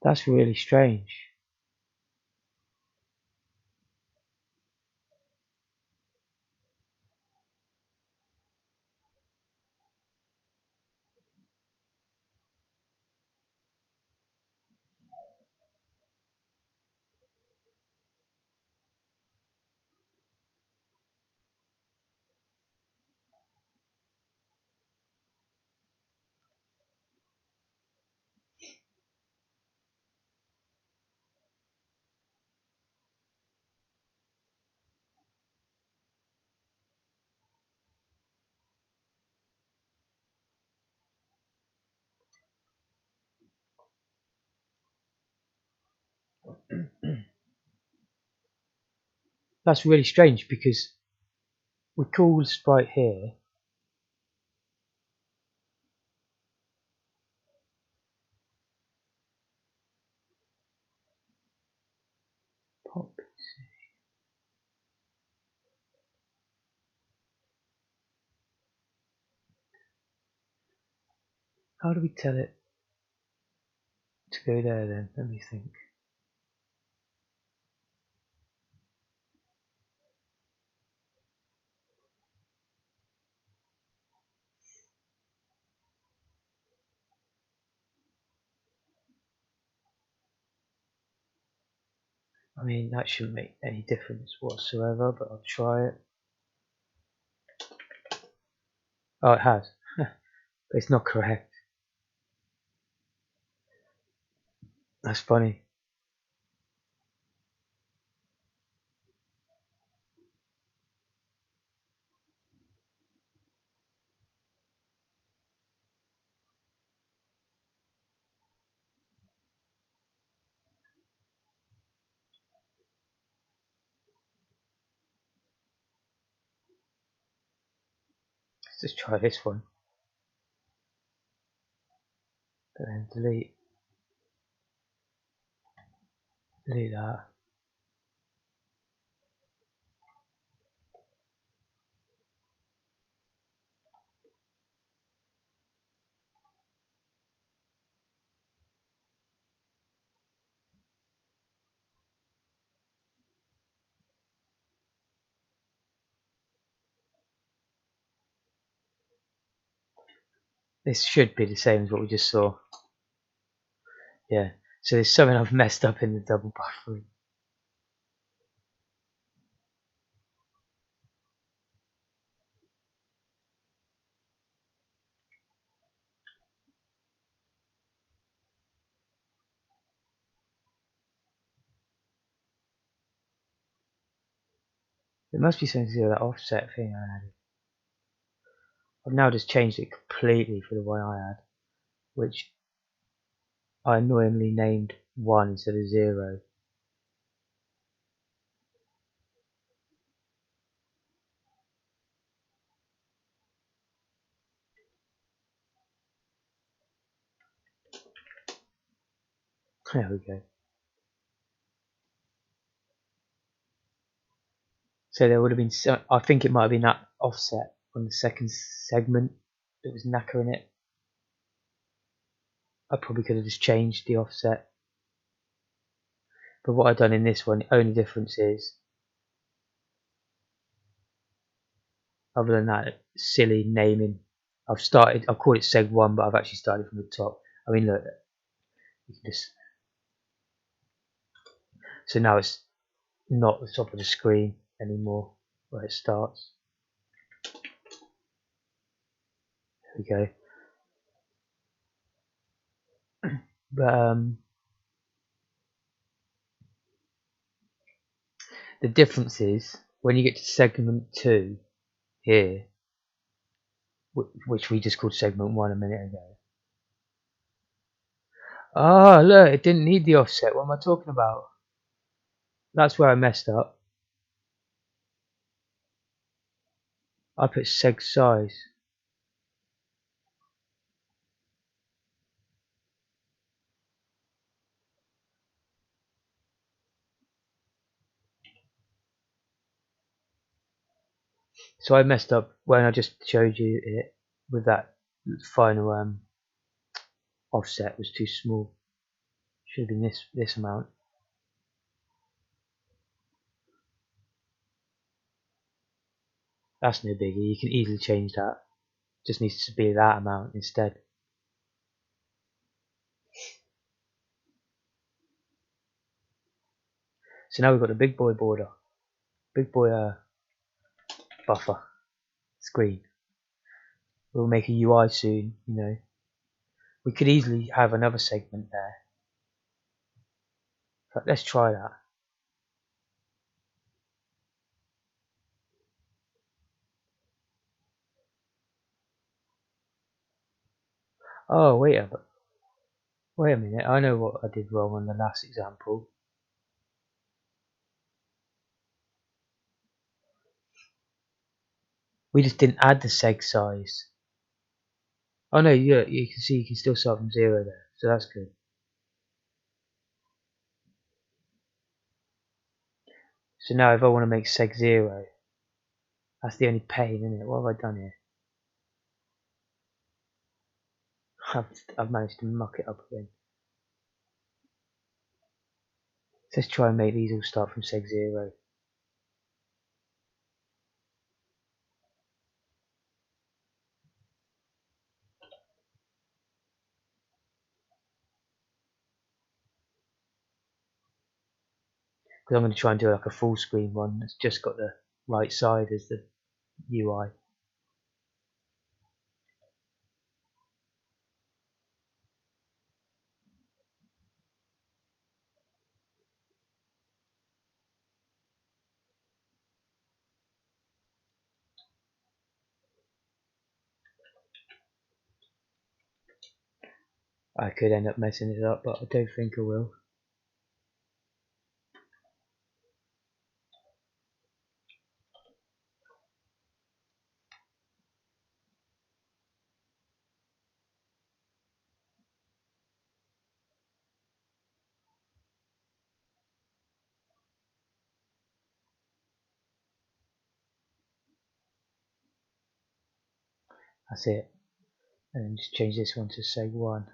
That's really strange. That's really strange because we call the sprite here pop. How do we tell it to go there then? Let me think. I mean, that shouldn't make any difference whatsoever, but I'll try it. Oh, it has. But it's not correct. That's funny. Let's just try this one. And then delete that. This should be the same as what we just saw. Yeah. So there's something I've messed up in the double buffering. There must be something to do with that offset thing I added. I've now just changed it completely for the one I had, which I annoyingly named 1 instead of 0. There we go. So there would have been some, I think it might have been that offset on the second segment that was knackering it. I probably could have just changed the offset. But what I've done in this one, the only difference is, other than that silly naming, I've called it seg 1, but I've actually started from the top. I mean, look, you can just, so now it's not the top of the screen anymore where it starts. There we go. But the difference is when you get to segment 2 here, which we just called segment 1 a minute ago. Ah, look, it didn't need the offset. What am I talking about? That's where I messed up. I put seg size. So I messed up when I just showed you it with that final offset was too small. Should have been this amount. That's no biggie. You can easily change that. Just needs to be that amount instead. So now we've got a big boy border, big boy buffer screen. We'll make a UI soon, you know. We could easily have another segment there. But let's try that. Oh, wait a minute. I know what I did wrong on the last example. We just didn't add the seg size. Oh no, you can see you can still start from 0 there, so that's good. So now if I want to make seg 0, that's the only pain, isn't it? What have I done here? I've managed to muck it up again. So let's try and make these all start from seg 0. because I'm going to try and do like a full screen one that's just got the right side as the UI. I could end up messing it up, but I don't think I will. That's it. And then just change this one to say 1.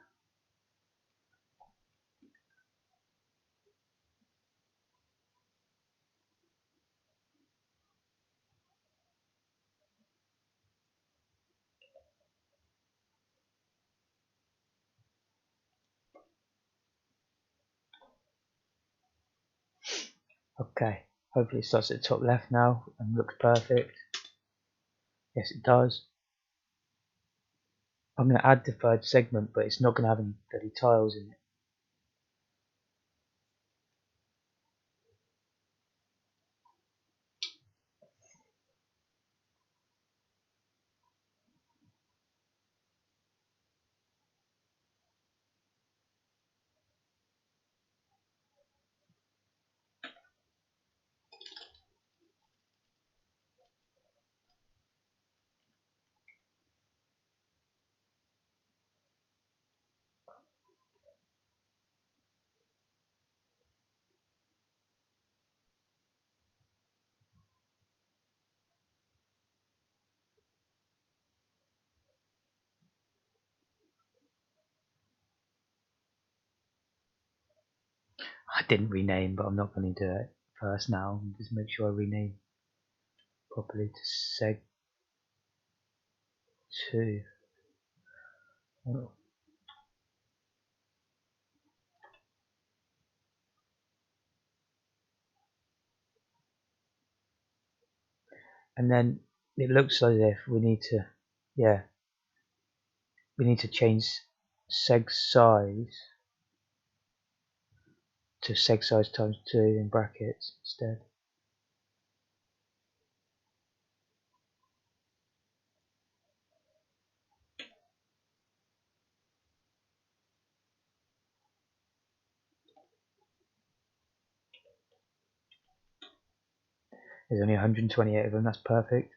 Okay, hopefully it starts at the top left now and looks perfect. Yes, it does. I'm going to add the third segment, but it's not going to have any bloody tiles in it. I didn't rename, but I'm not going to do it first now. Just make sure I rename properly to seg 2. Oh. And then it looks as if we need to, yeah, we need to change seg size to seg size times 2 in brackets instead. There's only 128 of them, that's perfect.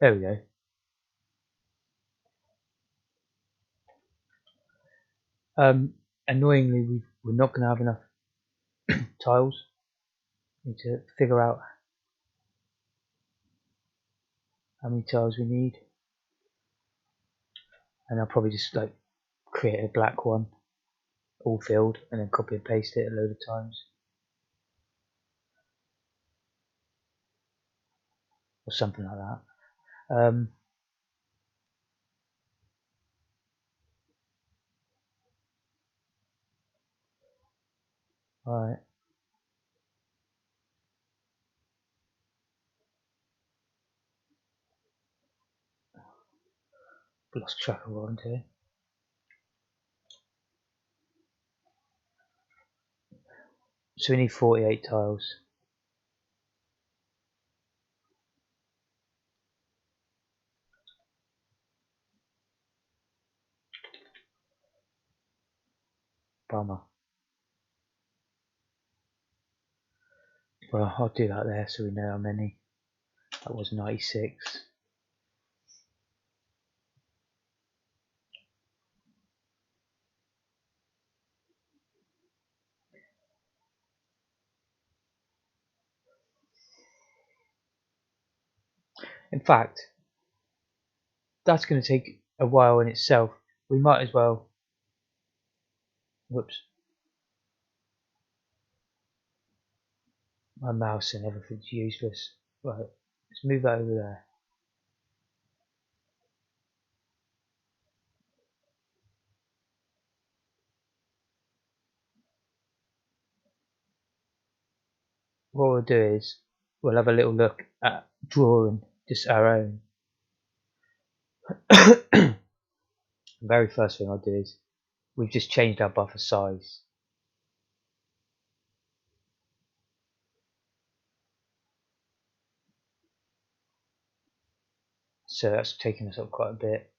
There we go. Annoyingly, we're not going to have enough tiles. We need to figure out how many tiles we need. And I'll probably just like create a black one, all filled, and then copy and paste it a load of times. Or something like that. Right. Lost track of what I'm doing. So we need 48 tiles. Bummer. Well, I'll do that there so we know how many. That was 96. In fact, that's going to take a while in itself. We might as well. Whoops. My mouse and everything's useless. Right, let's move that over there. What we'll do is we'll have a little look at drawing just our own. The very first thing I'll do is we've just changed our buffer size. So that's taken us up quite a bit.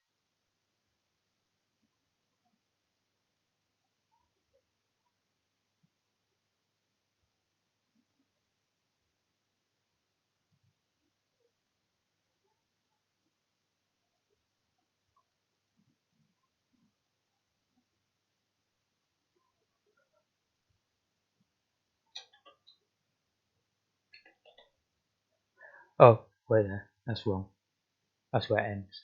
Oh, wait there, that's wrong. That's where it ends.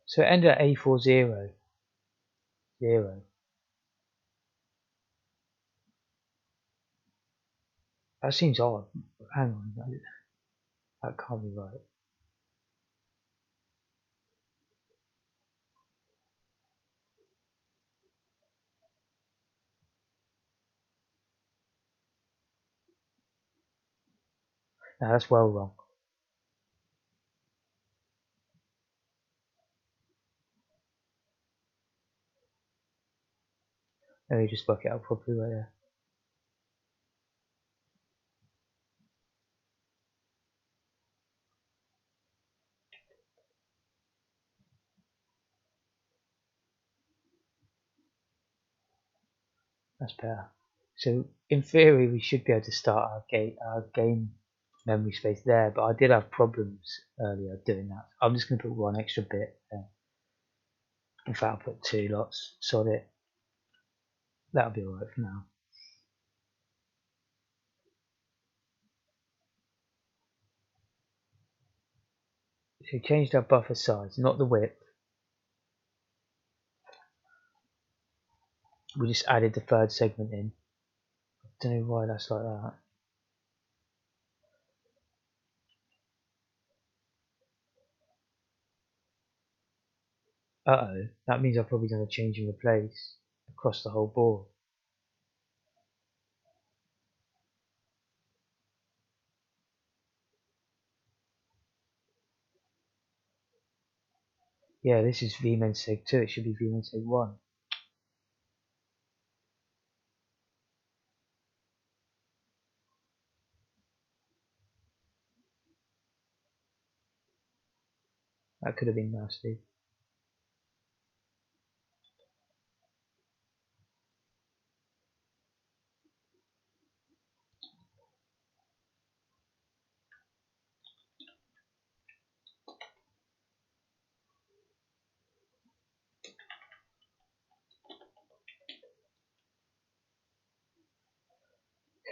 So it ended at A400. That seems odd. Hang on, that can't be right. No, that's well wrong. Let me just work it out properly right there. That's better. So in theory we should be able to start our game memory space there, but I did have problems earlier doing that. I'm just going to put one extra bit there. In fact, I'll put two lots. Sod it. That'll be alright for now. So we changed our buffer size, not the width. We just added the third segment in. I don't know why that's like that. Uh-oh, that means I've probably done a change and replace across the whole board. Yeah, this is vmenseg 2, it should be vmenseg 1. That could have been nasty.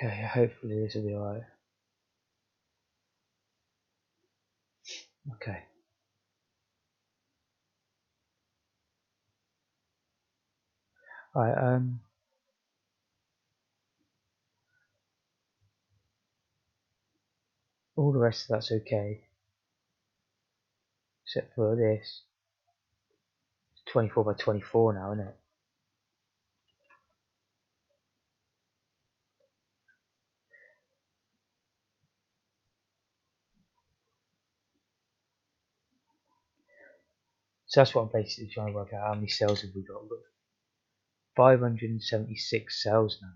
Okay, hopefully this will be alright. Okay. Alright, all the rest of that's okay. Except for this. It's 24 by 24 now, isn't it? So that's what I'm basically trying to work out. How many cells have we got? We've got 576 cells now.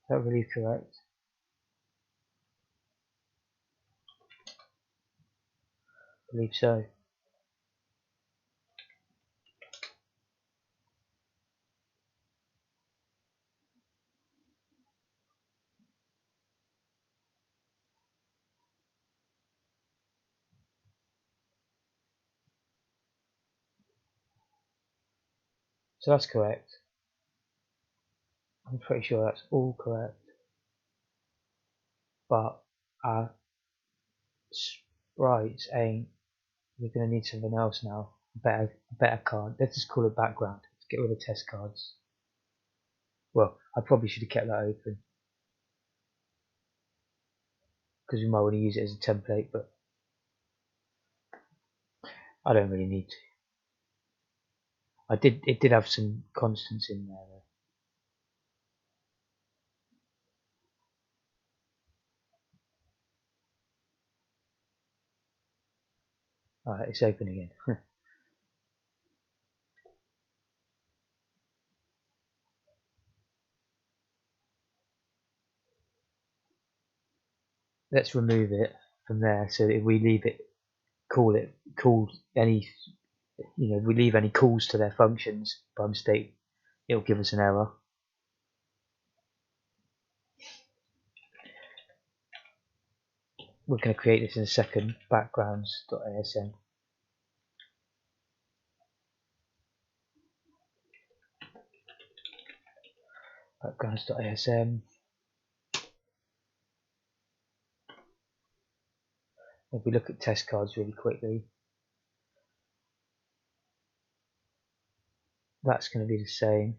Is that really correct? I believe so. So that's correct. I'm pretty sure that's all correct. But our sprites ain't. We're going to need something else now. A better card. Let's just call it background. Let's get rid of test cards. Well, I probably should have kept that open because we might want to use it as a template, but I don't really need to. It did have some constants in there though. Alright, it's open again. Let's remove it from there. So if we leave it, call any, if we leave any calls to their functions by mistake, it'll give us an error. We're going to create this in a second. Backgrounds.asm. Backgrounds.asm. If we look at test cards really quickly, that's going to be the same.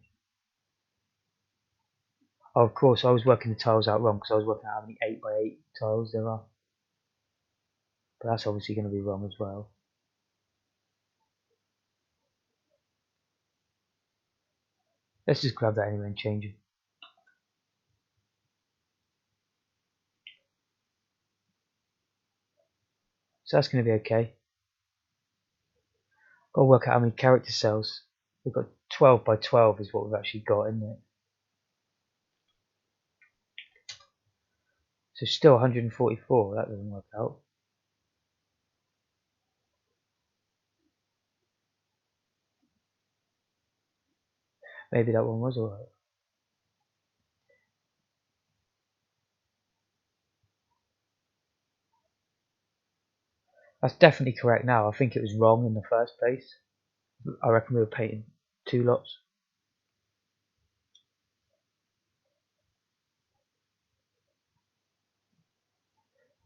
Oh, of course, I was working the tiles out wrong because I was working out how many 8x8 tiles there are. But that's obviously going to be wrong as well. Let's just grab that anyway and change it. So that's going to be okay. Got to work out how many character cells. We've got 12 by 12 is what we've actually got, isn't it? So still 144, that doesn't work out. Maybe that one was alright. That's definitely correct now. I think it was wrong in the first place. I reckon we were painting 2 lots.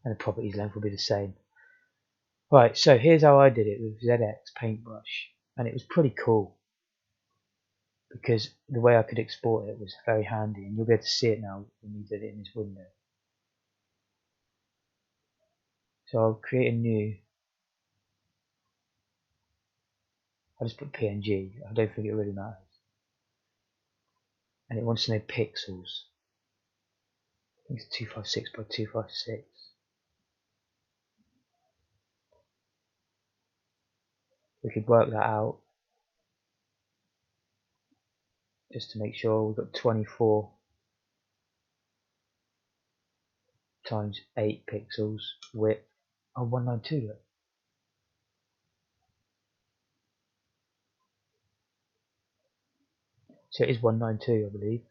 And the properties length will be the same. Right, so here's how I did it with ZX Paintbrush. And it was pretty cool, because the way I could export it was very handy, and you'll be able to see it now when we did it in this window. So I'll create a new, I'll just put PNG, I don't think it really matters. And it wants to know pixels. I think it's 256 by 256. We could work that out just to make sure. We've got 24 times 8 pixels width. Oh, 192 look. So it is 192, I believe.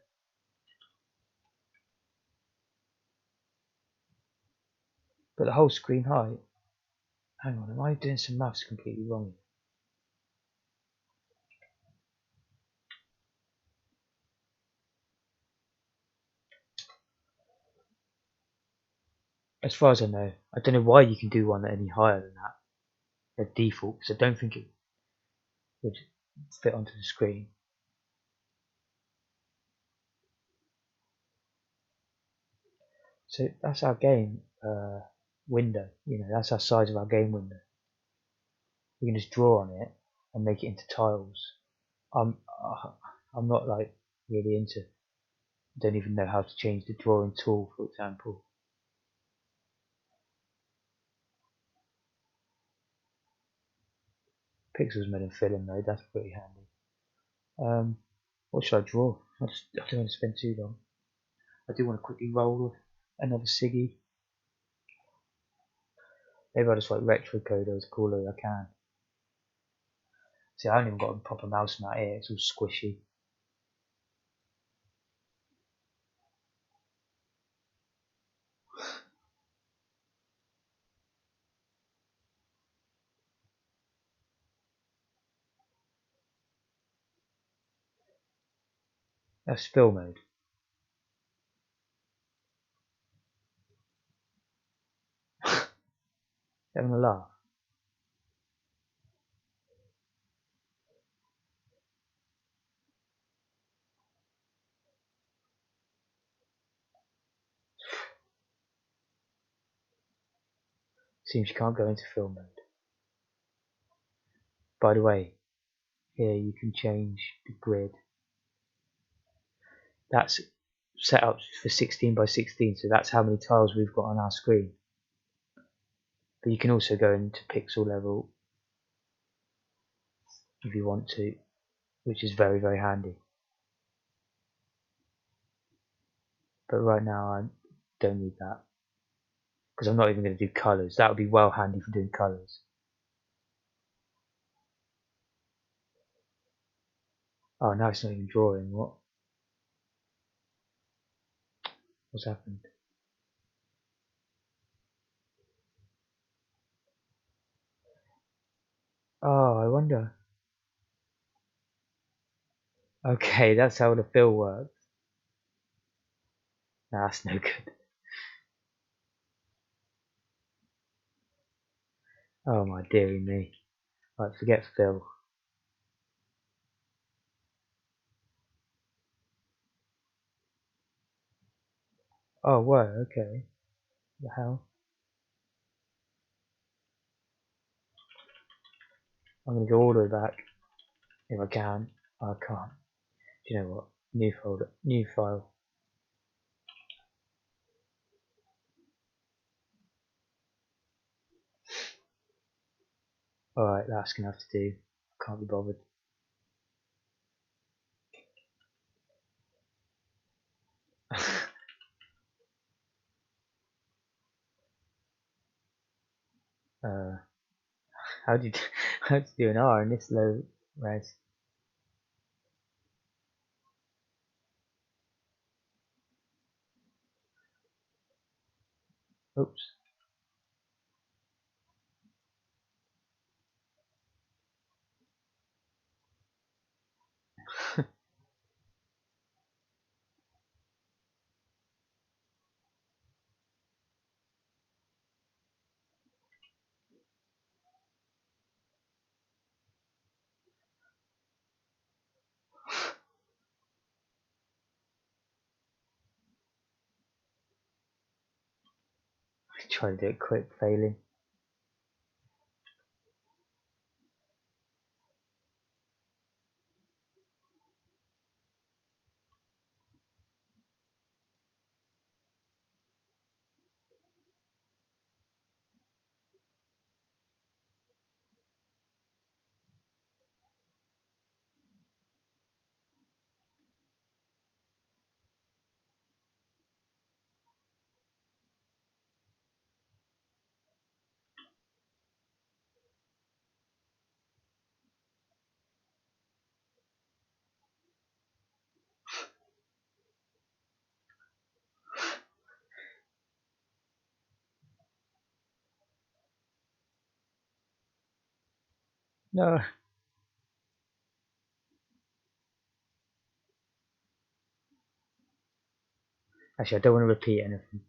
But the whole screen height, hang on, am I doing some maths completely wrong? As far as I know, I don't know why you can do one any higher than that at default, because I don't think it would fit onto the screen. So that's our game window, that's our size of our game window. We can just draw on it and make it into tiles. I'm not like really into, don't even know how to change the drawing tool, for example. Pixels made in film though, that's pretty handy. What should I draw? I don't want to spend too long. I do want to quickly roll with another Siggy. Maybe I'll just like retro code as cool as I can. See, I haven't even got a proper mouse mat here, it's all squishy. That's fill mode. Having a laugh. Seems you can't go into fill mode. By the way, here you can change the grid. That's set up for 16 by 16, so that's how many tiles we've got on our screen. But you can also go into pixel level if you want to, which is very, very handy. But right now I don't need that, because I'm not even going to do colours. That would be well handy for doing colours. Oh, now it's not even drawing. What's happened? Oh, I wonder. Okay, that's how the fill works. Nah, that's no good. Oh my dearie me. Right, forget fill. Oh, whoa, okay. What the hell? I'm gonna go all the way back if I can. I can't. Do you know what? New folder, new file. Alright, that's gonna have to do. I can't be bothered. uh, how do you how do you do an R in this low res? Oops. Try to do it quick, failing. No. Actually, I don't want to repeat anything.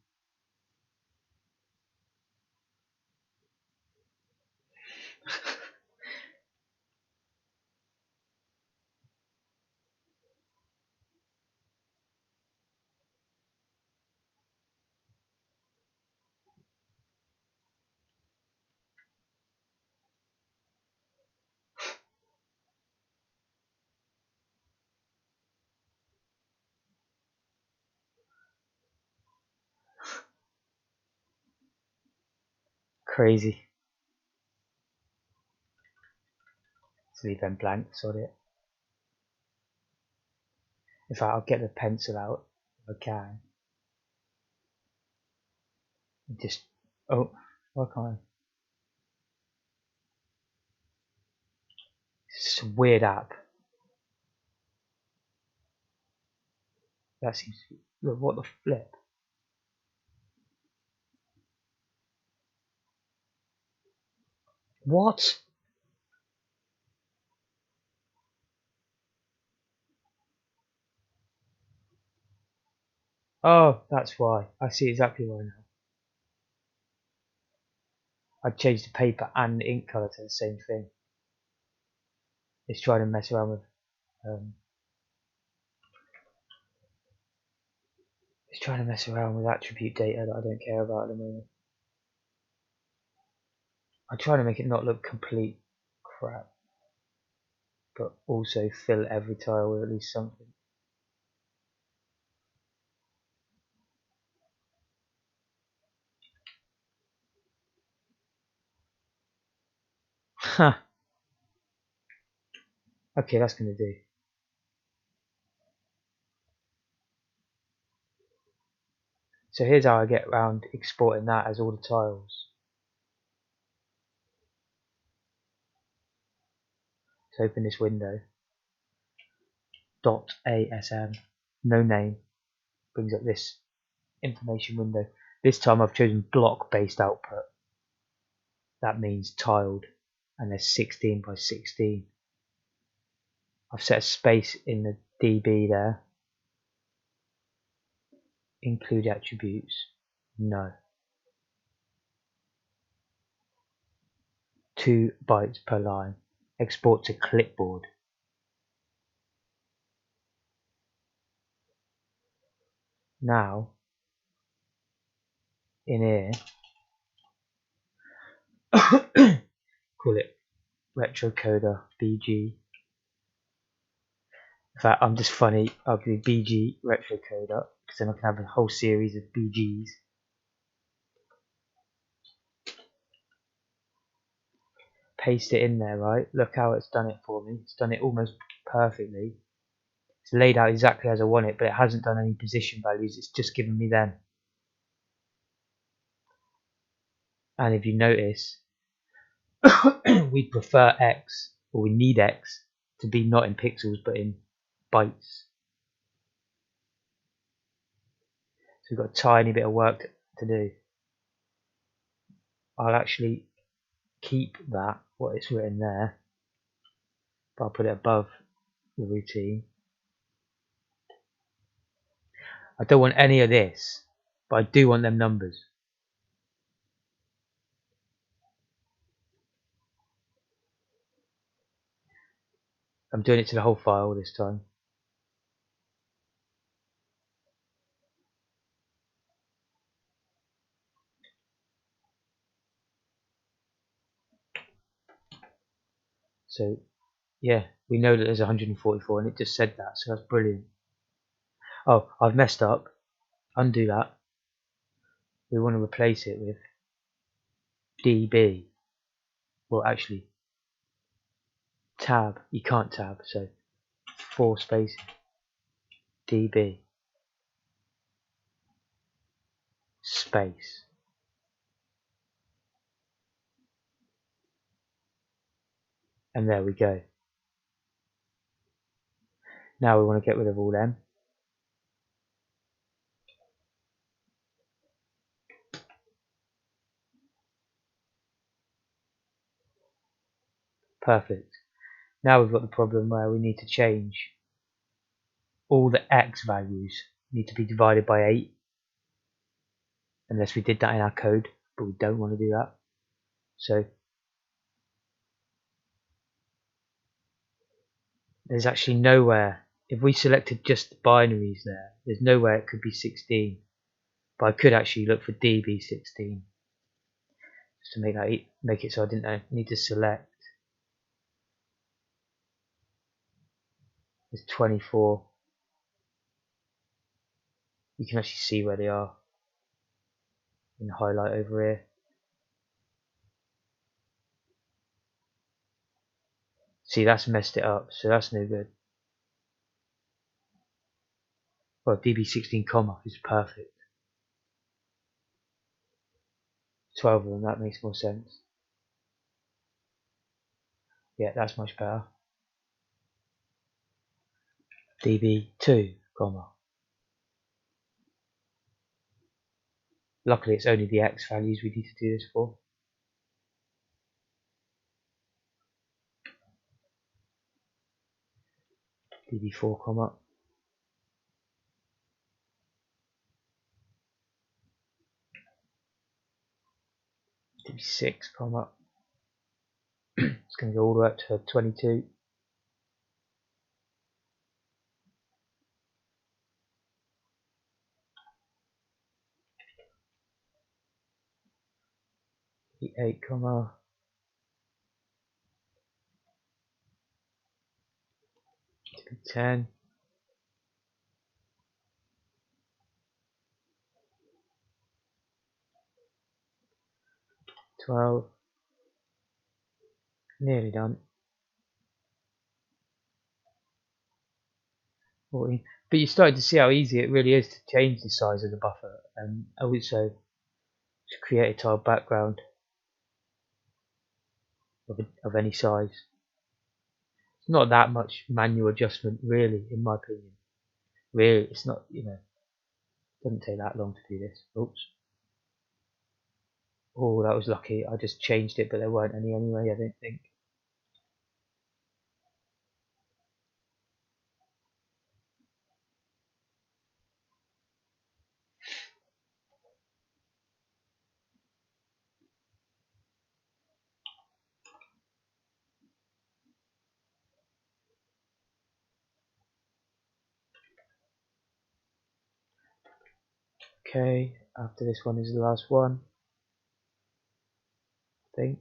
Crazy. Let's leave them blank, sod it. In fact, I'll get the pencil out if I can. Just, oh, why can't I? It's a weird app. That seems to be, look, what the flip? What? Oh, that's why. I see exactly why now. I changed the paper and the ink colour to the same thing. It's trying to mess around with attribute data that I don't care about at the moment. I'm trying to make it not look complete crap, but also fill every tile with at least something. Huh. Okay, that's going to do. So here's how I get around exporting that as all the tiles. So open this window, .asm, no name, brings up this information window. This time I've chosen block based output. That means tiled, and there's 16 by 16. I've set a space in the DB there. Include attributes, no. 2 bytes per line. Export to clipboard. Now, in here, call it retrocoder BG. In fact, I'm just funny. I'll do BG retrocoder because then I can have a whole series of BGs. Paste it in there, right? Look how it's done it for me. It's done it almost perfectly. It's laid out exactly as I want it, but it hasn't done any position values. It's just given me them. And if you notice, we prefer X, or we need X, to be not in pixels but in bytes. So we've got a tiny bit of work to do. I'll actually keep that, what it's written there, but I'll put it above the routine. I don't want any of this, but I do want them numbers. I'm doing it to the whole file this time. So yeah, we know that there's 144 and it just said that, so that's brilliant. Oh, I've messed up. Undo that. We want to replace it with DB. Well, actually, tab. You can't tab, so 4 spaces DB space. And there we go. Now we want to get rid of all them. Perfect. Now we've got the problem where we need to change all the X values need to be divided by 8, unless we did that in our code, but we don't want to do that. So there's actually nowhere, if we selected just the binaries there, there's nowhere it could be 16, but I could actually look for DB16 just to make it so I didn't need to select. There's 24. You can actually see where they are in the highlight over here. See, that's messed it up, so that's no good. Well, DB16 comma is perfect. 12 of them, that makes more sense. Yeah, that's much better. DB2 comma. Luckily it's only the X values we need to do this for. DB4 comma. 56, comma. It's going to go all the way up to 22. The 8, comma. 10. 12. Nearly done. 14. But you started to see how easy it really is to change the size of the buffer, and also to create a tile background of any size. It's not that much manual adjustment, really, in my opinion. Really, it's not, it doesn't take that long to do this. Oops. Oh, that was lucky. I just changed it, but there weren't any anyway, I don't think. Okay, after this one is the last one, I think.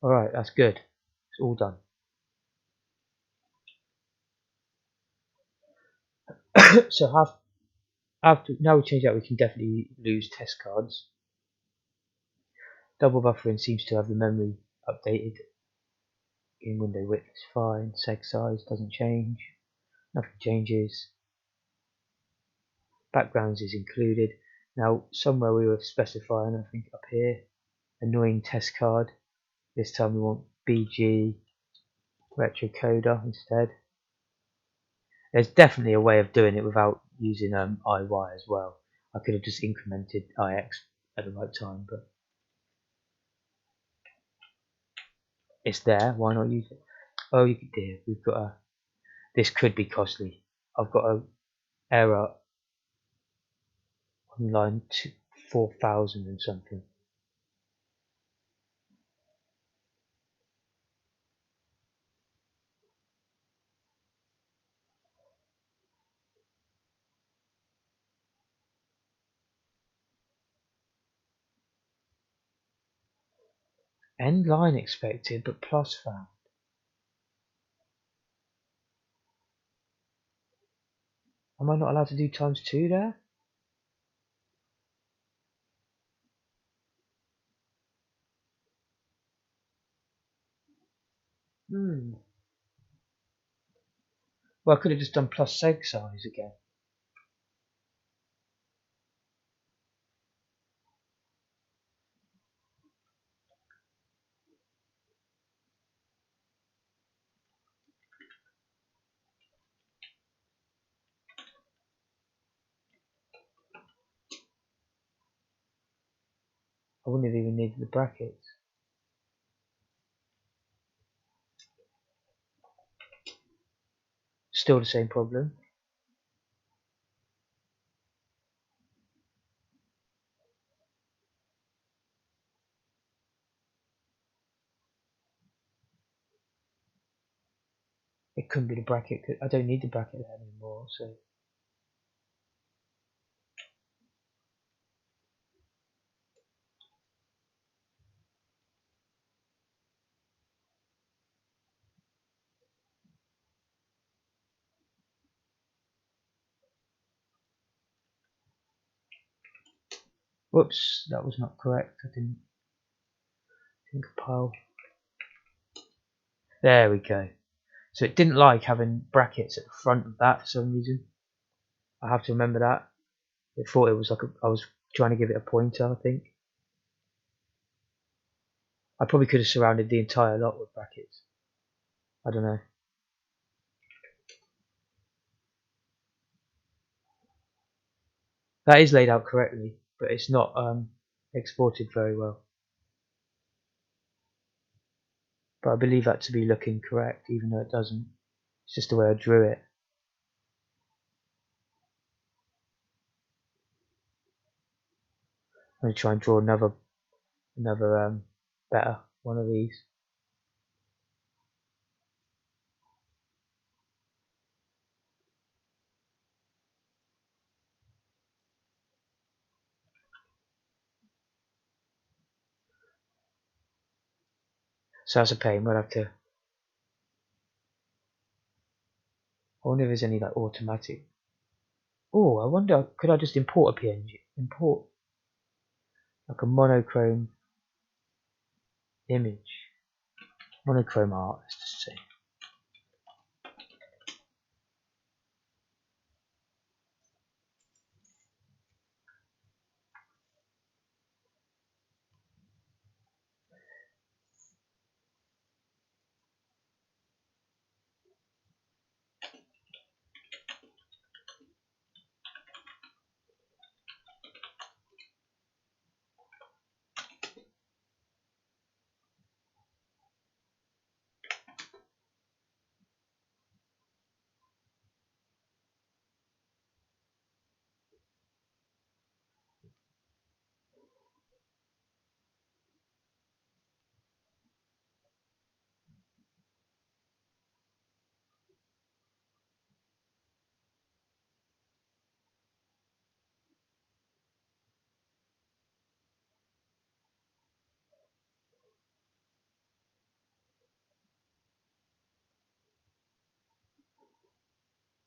Alright, that's good. It's all done. So after now we change that, we can definitely lose test cards. Double buffering seems to have the memory updated. In window width is fine. Seg size doesn't change. Nothing changes. Backgrounds is included. Now somewhere we were specifying, I think up here, annoying test card. This time we want BG retrocoder instead. There's definitely a way of doing it without using IY as well. I could have just incremented IX at the right time, but it's there. Why not use it? Oh, you dear, we've got a. This could be costly. I've got a error on line 4000 and something. End line expected, but plus found. Am I not allowed to do ×2 there? Well, I could have just done plus seg size again. I wouldn't have even needed the brackets. Still the same problem. It couldn't be the bracket. I don't need the bracket there anymore, so. Whoops, that was not correct. I didn't compile. There we go. So it didn't like having brackets at the front of that for some reason. I have to remember that. It thought it was like I was trying to give it a pointer, I think. I probably could have surrounded the entire lot with brackets. I don't know. That is laid out correctly, but it's not exported very well. But I believe that to be looking correct, even though it doesn't. It's just the way I drew it. I'm going to try and draw another better one of these. So that's a pain. We'll have to. I wonder if there's any like automatic. Oh, I wonder, could I just import a PNG? Import like a monochrome image. Monochrome art, let's just see.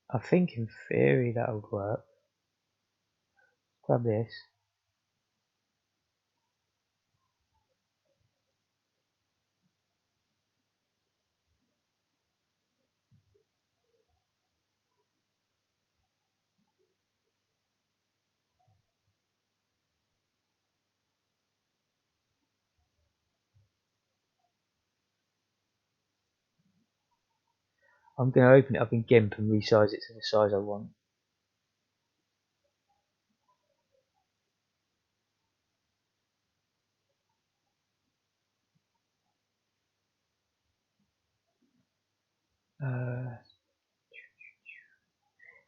I think in theory that would work. Grab this. I'm going to open it up in GIMP and resize it to the size I want. If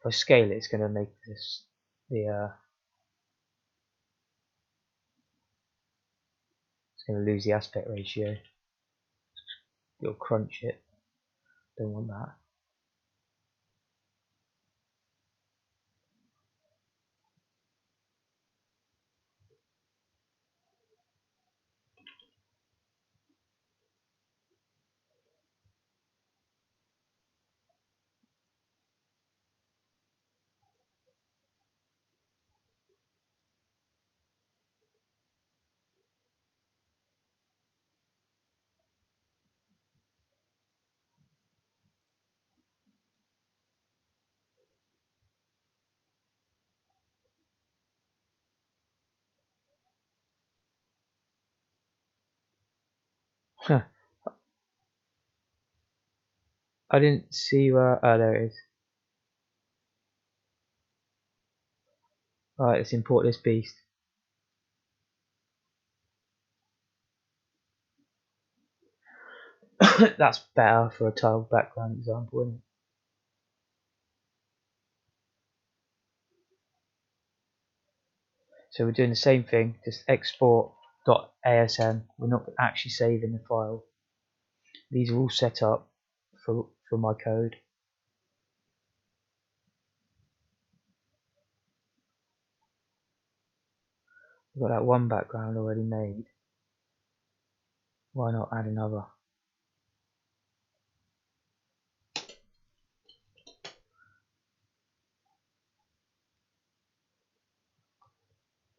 I scale it, it's going to make this it's going to lose the aspect ratio. It'll crunch it. Don't want that. I didn't see where. Oh, there it is. Alright, let's import this beast. That's better for a tile background example, isn't it? So we're doing the same thing, just export.asm. We're not actually saving the file. These are all set up for my code. We've got that one background already made. Why not add another?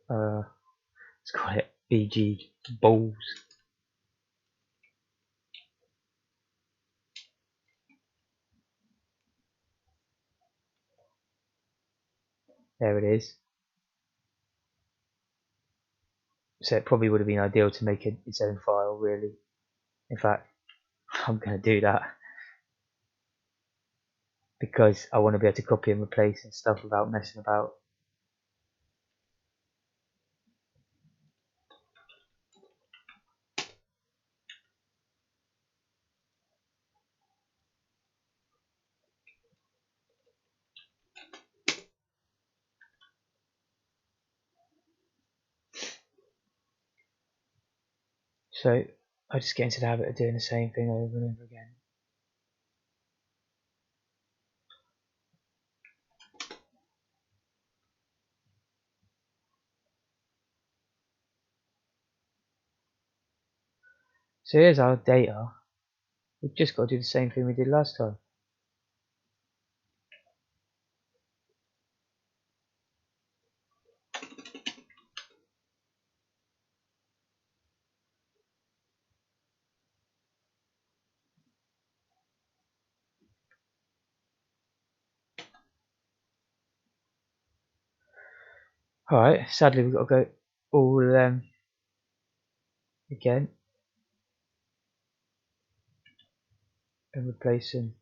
Let's call it BG balls. There it is. So it probably would have been ideal to make it its own file, really. In fact, I'm going to do that because I want to be able to copy and replace and stuff without messing about. So I just get into the habit of doing the same thing over and over again. So here's our data. We've just got to do the same thing we did last time. Alright, sadly we've got to go all of them again and replace them.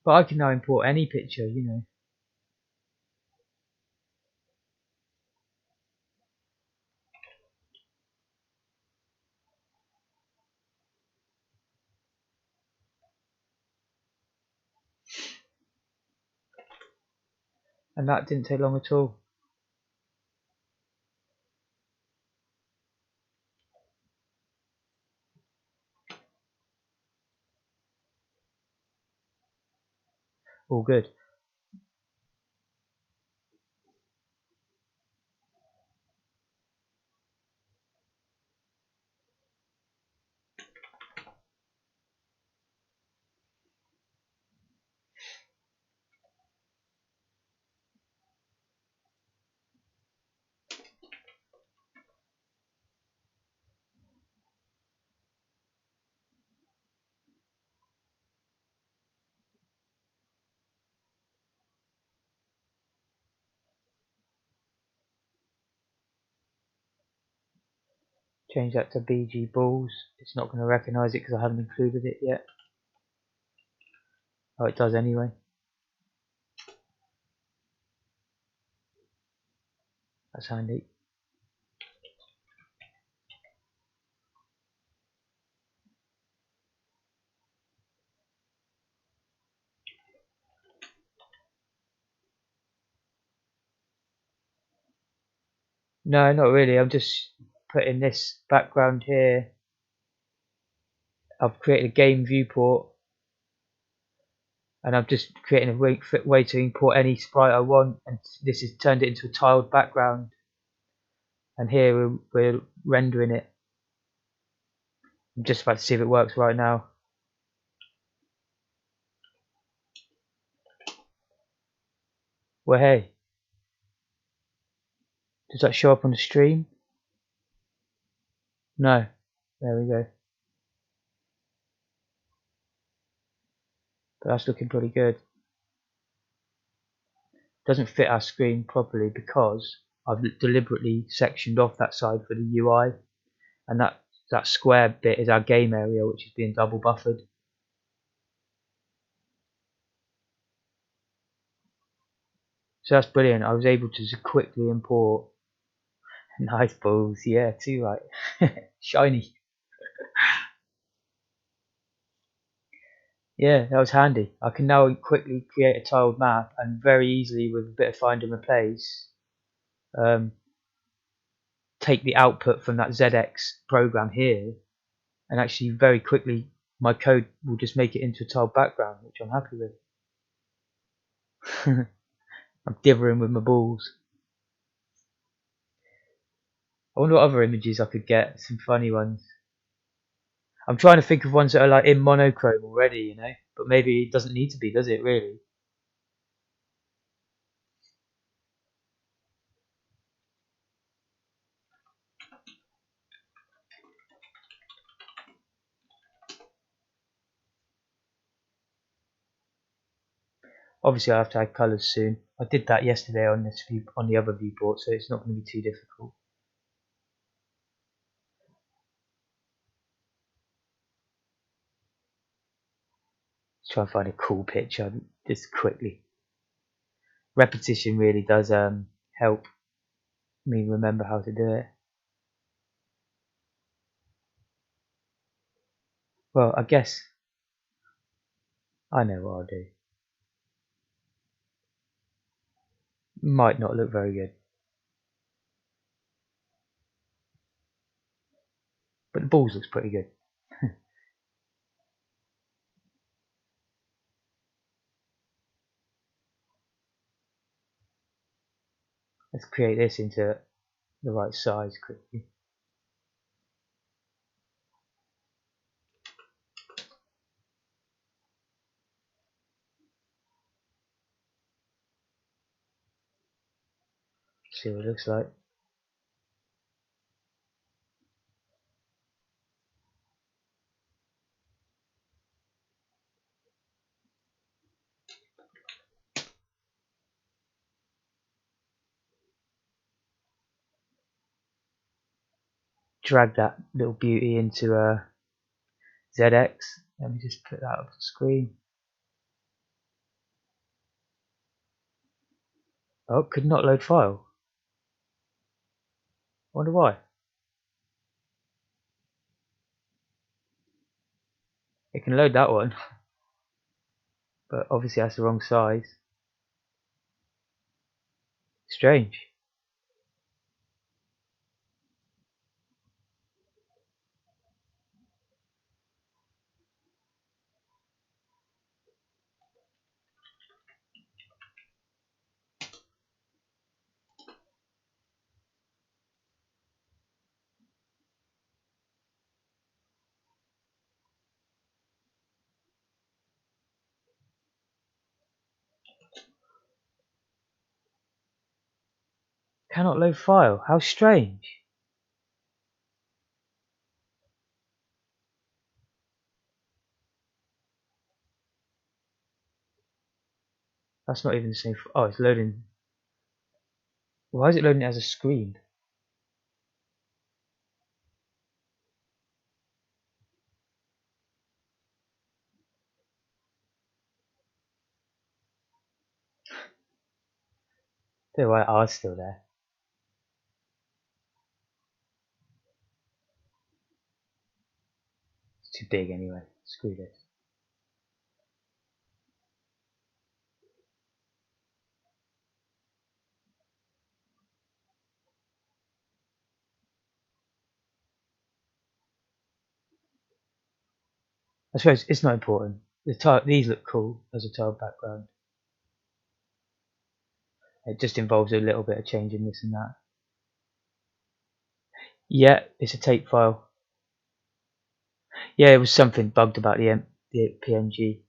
But I can now import any picture, you know. And that didn't take long at all. All good. Change that to BG balls. It's not going to recognise it because I haven't included it yet. Oh, it does anyway. That's handy. No, not really. I'm just putting this background here. I've created a game viewport, and I'm just creating a way to import any sprite I want, and this has turned it into a tiled background. And here we're rendering it. I'm just about to see if it works right now. Well, hey, does that show up on the stream? No. There we go. But that's looking pretty good. Doesn't fit our screen properly because I've deliberately sectioned off that side for the UI, and that square bit is our game area, which is being double buffered. So that's brilliant. I was able to just quickly import. Nice balls, yeah, too right. Shiny. Yeah, that was handy. I can now quickly create a tiled map and very easily with a bit of find and replace take the output from that ZX program here, and actually very quickly my code will just make it into a tiled background, which I'm happy with. I'm dithering with my balls. I wonder what other images I could get, some funny ones. I'm trying to think of ones that are like in monochrome already, you know, but maybe it doesn't need to be, does it really? Obviously I have to add colours soon. I did that yesterday on this on the other viewport, so it's not going to be too difficult. Let's try and find a cool picture just quickly. Repetition really does help me remember how to do it. Well, I guess I know what I'll do. Might not look very good, but the balls looks pretty good. Let's create this into the right size quickly. See what it looks like. Drag that little beauty into ZX. Let me just put that up on the screen. Oh, could not load file. Wonder why. It can load that one, but obviously that's the wrong size. Strange. Cannot load file. How strange. That's not even the same. Oh, it's loading. Why is it loading it as a screen? Don't know why R's still there. It's too big anyway. Screw this. I suppose it's not important. These look cool as a tiled background. It just involves a little bit of changing this and that. Yeah, it's a tape file. Yeah, it was something bugged about the PNG.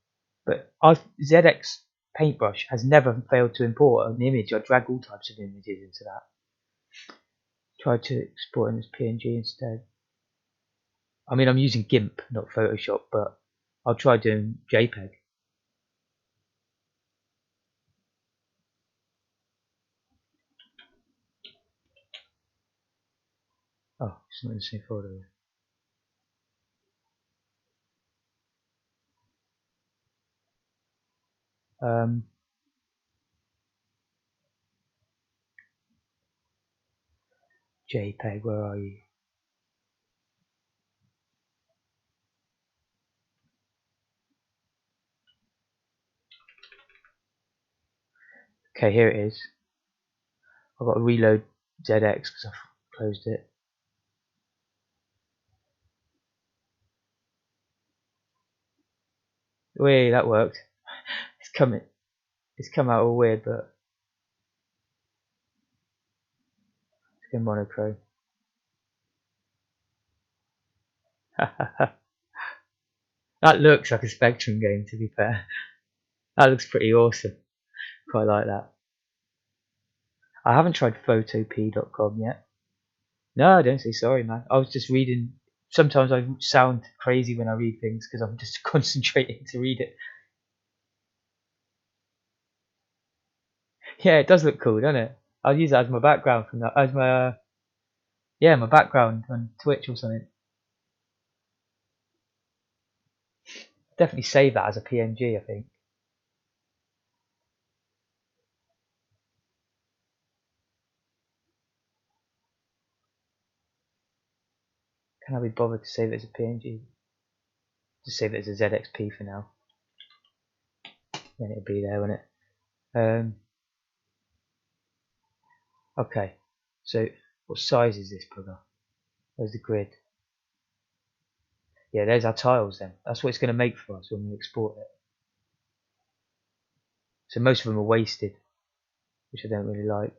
But ZX Paintbrush has never failed to import an image. I drag all types of images into that. Try to export in as PNG instead. I mean, I'm using GIMP, not Photoshop, but I'll try doing JPEG. Oh, it's not in the same folder. JPEG, where are you? Okay, here it is. I've got to reload ZX because I've Closed it. Wait, that worked. It's coming. It's come out all weird, but it's going monochrome. That looks like a Spectrum game, to be fair. That looks pretty awesome. Quite like that. I haven't tried photop.com yet. No, don't say sorry, man. I was just reading. Sometimes I sound crazy when I read things because I'm just concentrating to read it. Yeah, it does look cool, doesn't it? I'll use that as my background from that, as my yeah, my background on Twitch or something. Definitely save that as a PNG, I think. Can I be bothered to save it as a PNG? Just save it as a ZXP for now. Then it'll be there, won't it? Okay. So, what size is this bugger? Where's the grid? Yeah, there's our tiles then. That's what it's going to make for us when we export it. So most of them are wasted, which I don't really like.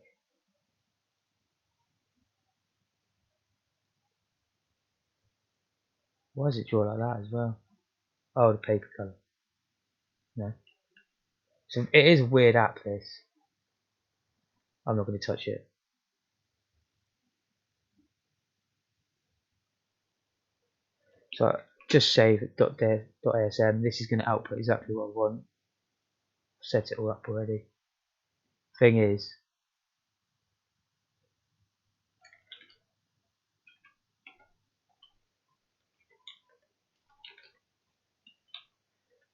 Why does it draw like that as well? Oh, the paper colour. No. So it is a weird app, this. I'm not going to touch it. So just save it .asm. This is going to output exactly what I want. Set it all up already. Thing is,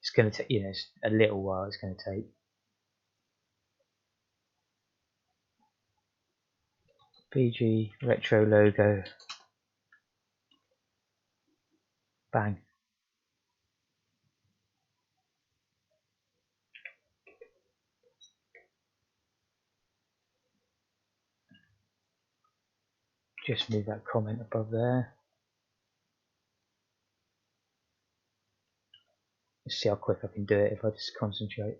it's going to take, it's a little while it's going to take. BG retro logo. Bang. Just move that comment above there. Let's see how quick I can do it if I just concentrate.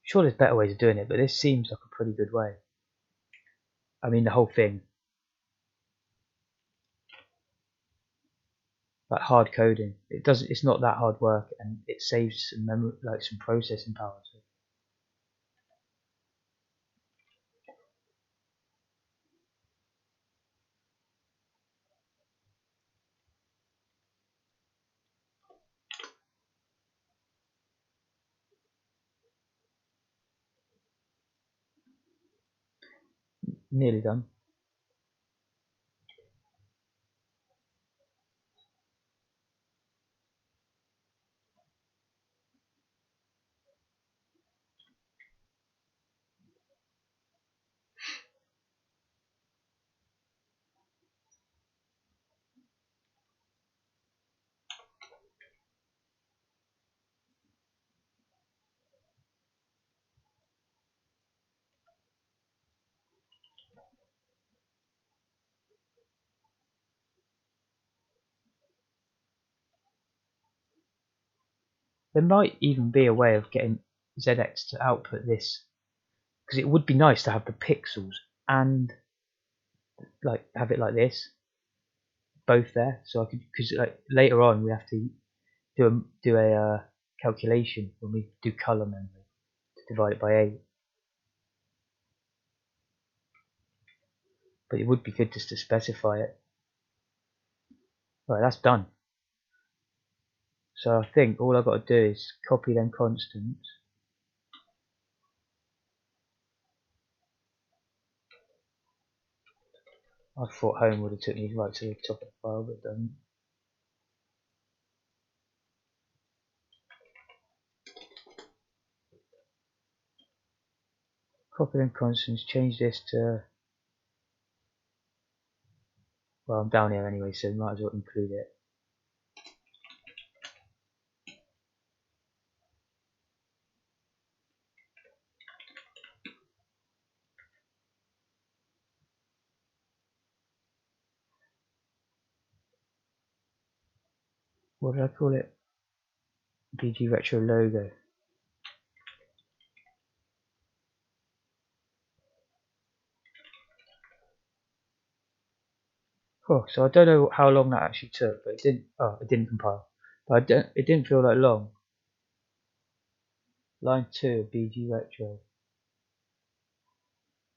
Sure, there's better ways of doing it, but this seems like a pretty good way. I mean, the whole thing, like hard coding, it's not that hard work, and it saves some memory, like some processing power. So nearly done. There might even be a way of getting ZX to output this, because it would be nice to have the pixels and like have it like this, both there. So I could, because like later on we have to do a calculation when we do color memory to divide it by 8. but it would be good just to specify it. Right, that's done. So I think all I've got to do is copy them constants. I thought home would have took me right to the top of the file, but it doesn't. Copy them constants, change this to, well, I'm down here anyway, so might as well include it. What did I call it? BG Retro logo. Oh, so I don't know how long that actually took, but it didn't. Oh, it didn't compile. But it didn't feel that long. Line 2 of BG Retro.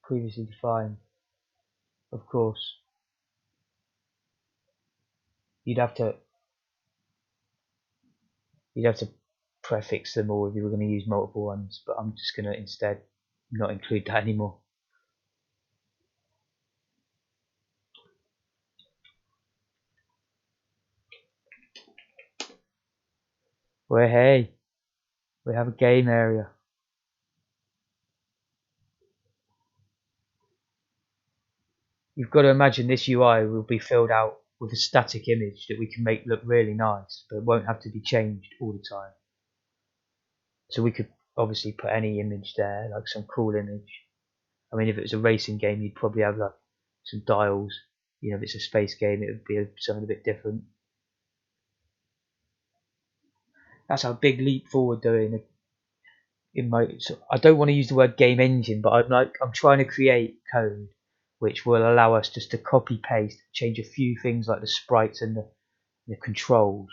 Previously defined. Of course, you'd have to prefix them all if you were going to use multiple ones, but I'm just going to instead not include that anymore. Well, hey, we have a game area. You've got to imagine this UI will be filled out with a static image that we can make look really nice, but it won't have to be changed all the time. So we could obviously put any image there, like some cool image. I mean, if it was a racing game, you'd probably have like some dials. You know, if it's a space game, it would be something a bit different. That's a big leap forward, though. So I don't want to use the word game engine, but I'm trying to create code which will allow us just to copy paste, change a few things like the sprites and the controls,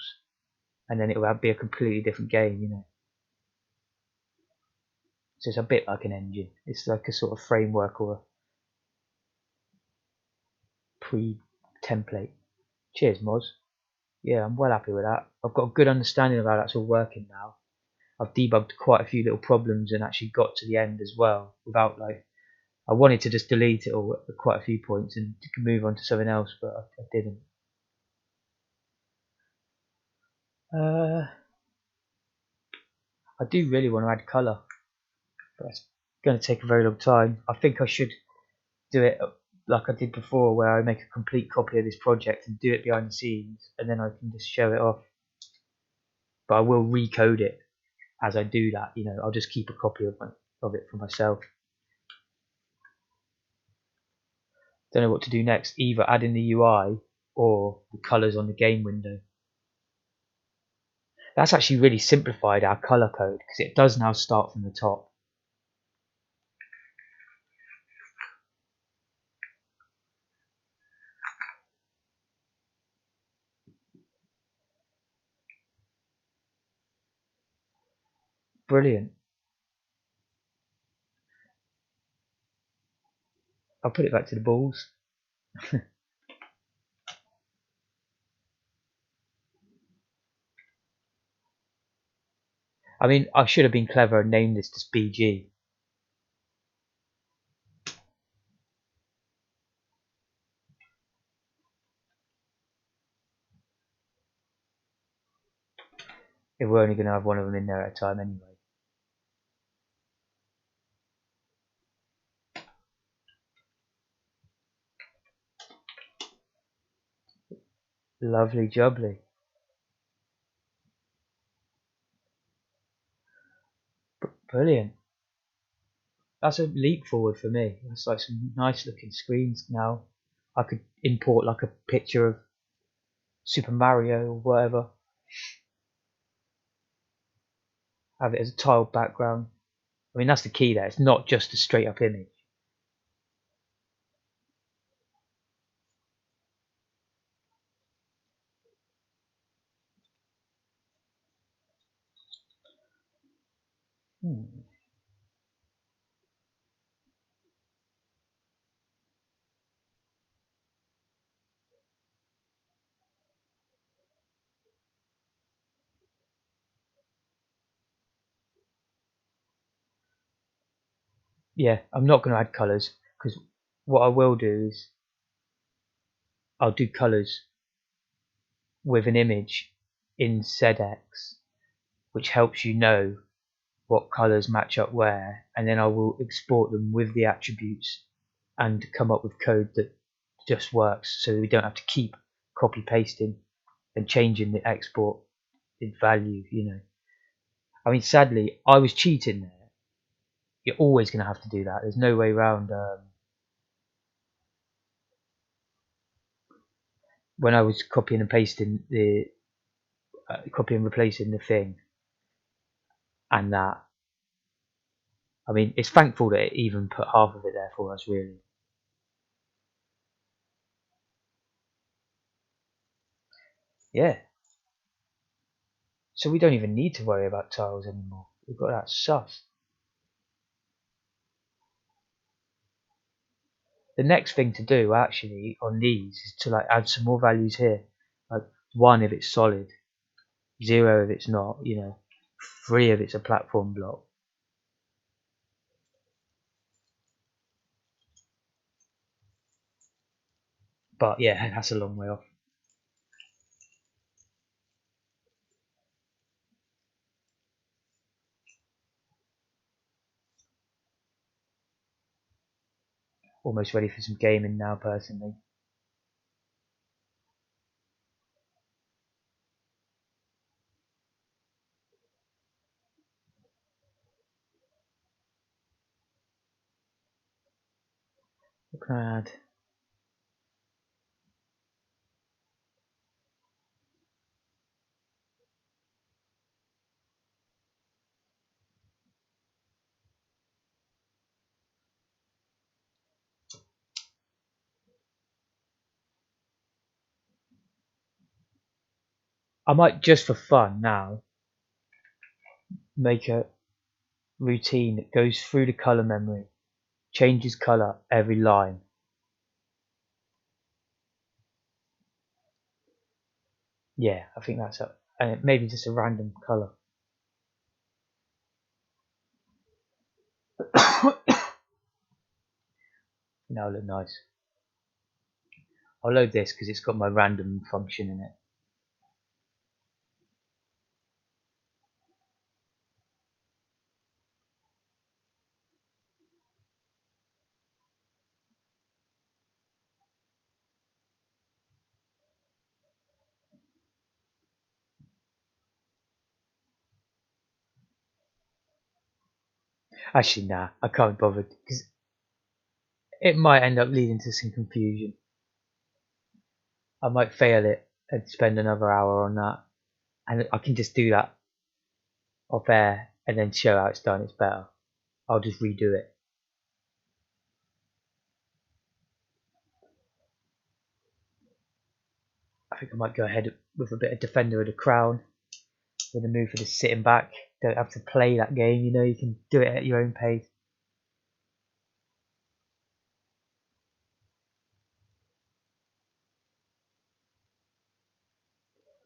and then it will be a completely different game. You know, so it's a bit like an engine. It's like a sort of framework or a pre-template. Cheers, Moz. Yeah, I'm well happy with that. I've got a good understanding of how that's all working now. I've debugged quite a few little problems and actually got to the end as well without like, I wanted to just delete it all at quite a few points and move on to something else, but I didn't. I do really want to add colour, but it's going to take a very long time. I think I should do it like I did before, where I make a complete copy of this project and do it behind the scenes, and then I can just show it off. But I will recode it as I do that. You know, I'll just keep a copy of it for myself. Don't know what to do next. Either add in the UI or the colours on the game window. That's actually really simplified our colour code because it does now start from the top. Brilliant. I'll put it back to the balls. I mean, I should have been clever and named this as BG. If we're only going to have one of them in there at a time anyway. Lovely jubbly. Brilliant. That's a leap forward for me. That's like some nice looking screens now. I could import like a picture of Super Mario or whatever. Have it as a tiled background. I mean, that's the key there. It's not just a straight up image. Hmm. yeah, I'm not going to add colours, because what I will do is I'll do colours with an image in ZX, which helps you know what colours match up where, and then I will export them with the attributes and come up with code that just works, so that we don't have to keep copy pasting and changing the export in value, you know. I mean, sadly, I was cheating there. You're always going to have to do that. There's no way around. When I was copying and pasting the copy and replacing the thing and that, I mean, it's thankful that it even put half of it there for us, really. Yeah. So we don't even need to worry about tiles anymore. We've got that sus. The next thing to do actually on these is to like add some more values here. Like 1 if it's solid, 0 if it's not, you know, 3 if it's a platform block. But yeah, that's a long way off. Almost ready for some gaming now, personally. What can I add? I might, just for fun now, make a routine that goes through the color memory, changes color every line. Yeah, I think that's it. And maybe just a random color. That'll look nice. I'll load this because it's got my random function in it. Actually, nah, I can't be bothered because it might end up leading to some confusion. I might fail it and spend another hour on that, and I can just do that off air and then show how it's done. It's better. I'll just redo it. I think I might go ahead with a bit of Defender of the Crown with a move for the sitting back. Don't have to play that game, you know, you can do it at your own pace.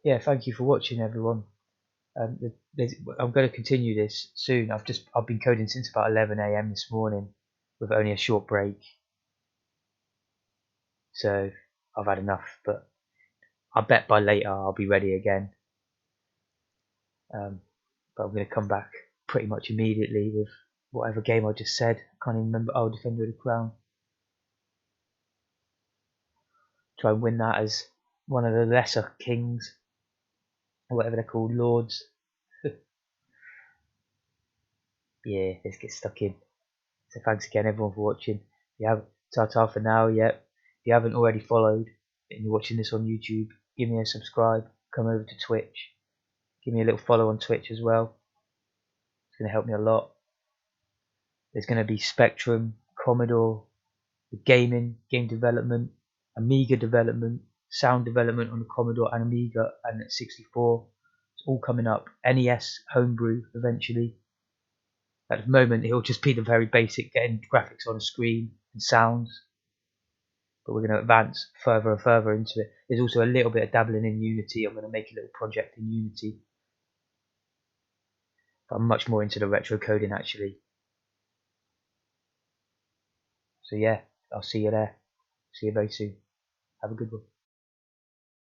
Yeah, thank you for watching, everyone. I'm going to continue this soon. I've been coding since about 11 a.m. this morning with only a short break, so I've had enough. But I bet by later I'll be ready again. But I'm going to come back pretty much immediately with whatever game I just said. I can't even remember. Oh, Defender of the Crown. Try and win that as one of the lesser kings, or whatever they're called, lords. Yeah, let's get stuck in. So thanks again, everyone, for watching. If you have ta-ta for now. Yet, if you haven't already followed and you're watching this on YouTube, give me a subscribe. Come over to Twitch. Give me a little follow on Twitch as well. It's going to help me a lot. There's going to be Spectrum, Commodore, the gaming, game development, Amiga development, sound development on the Commodore and Amiga and at 64. It's all coming up. NES homebrew eventually. At the moment, it'll just be the very basic getting graphics on a screen and sounds. But we're going to advance further and further into it. There's also a little bit of dabbling in Unity. I'm going to make a little project in Unity. But I'm much more into the retro coding, actually. So yeah, I'll see you there. See you very soon. Have a good one.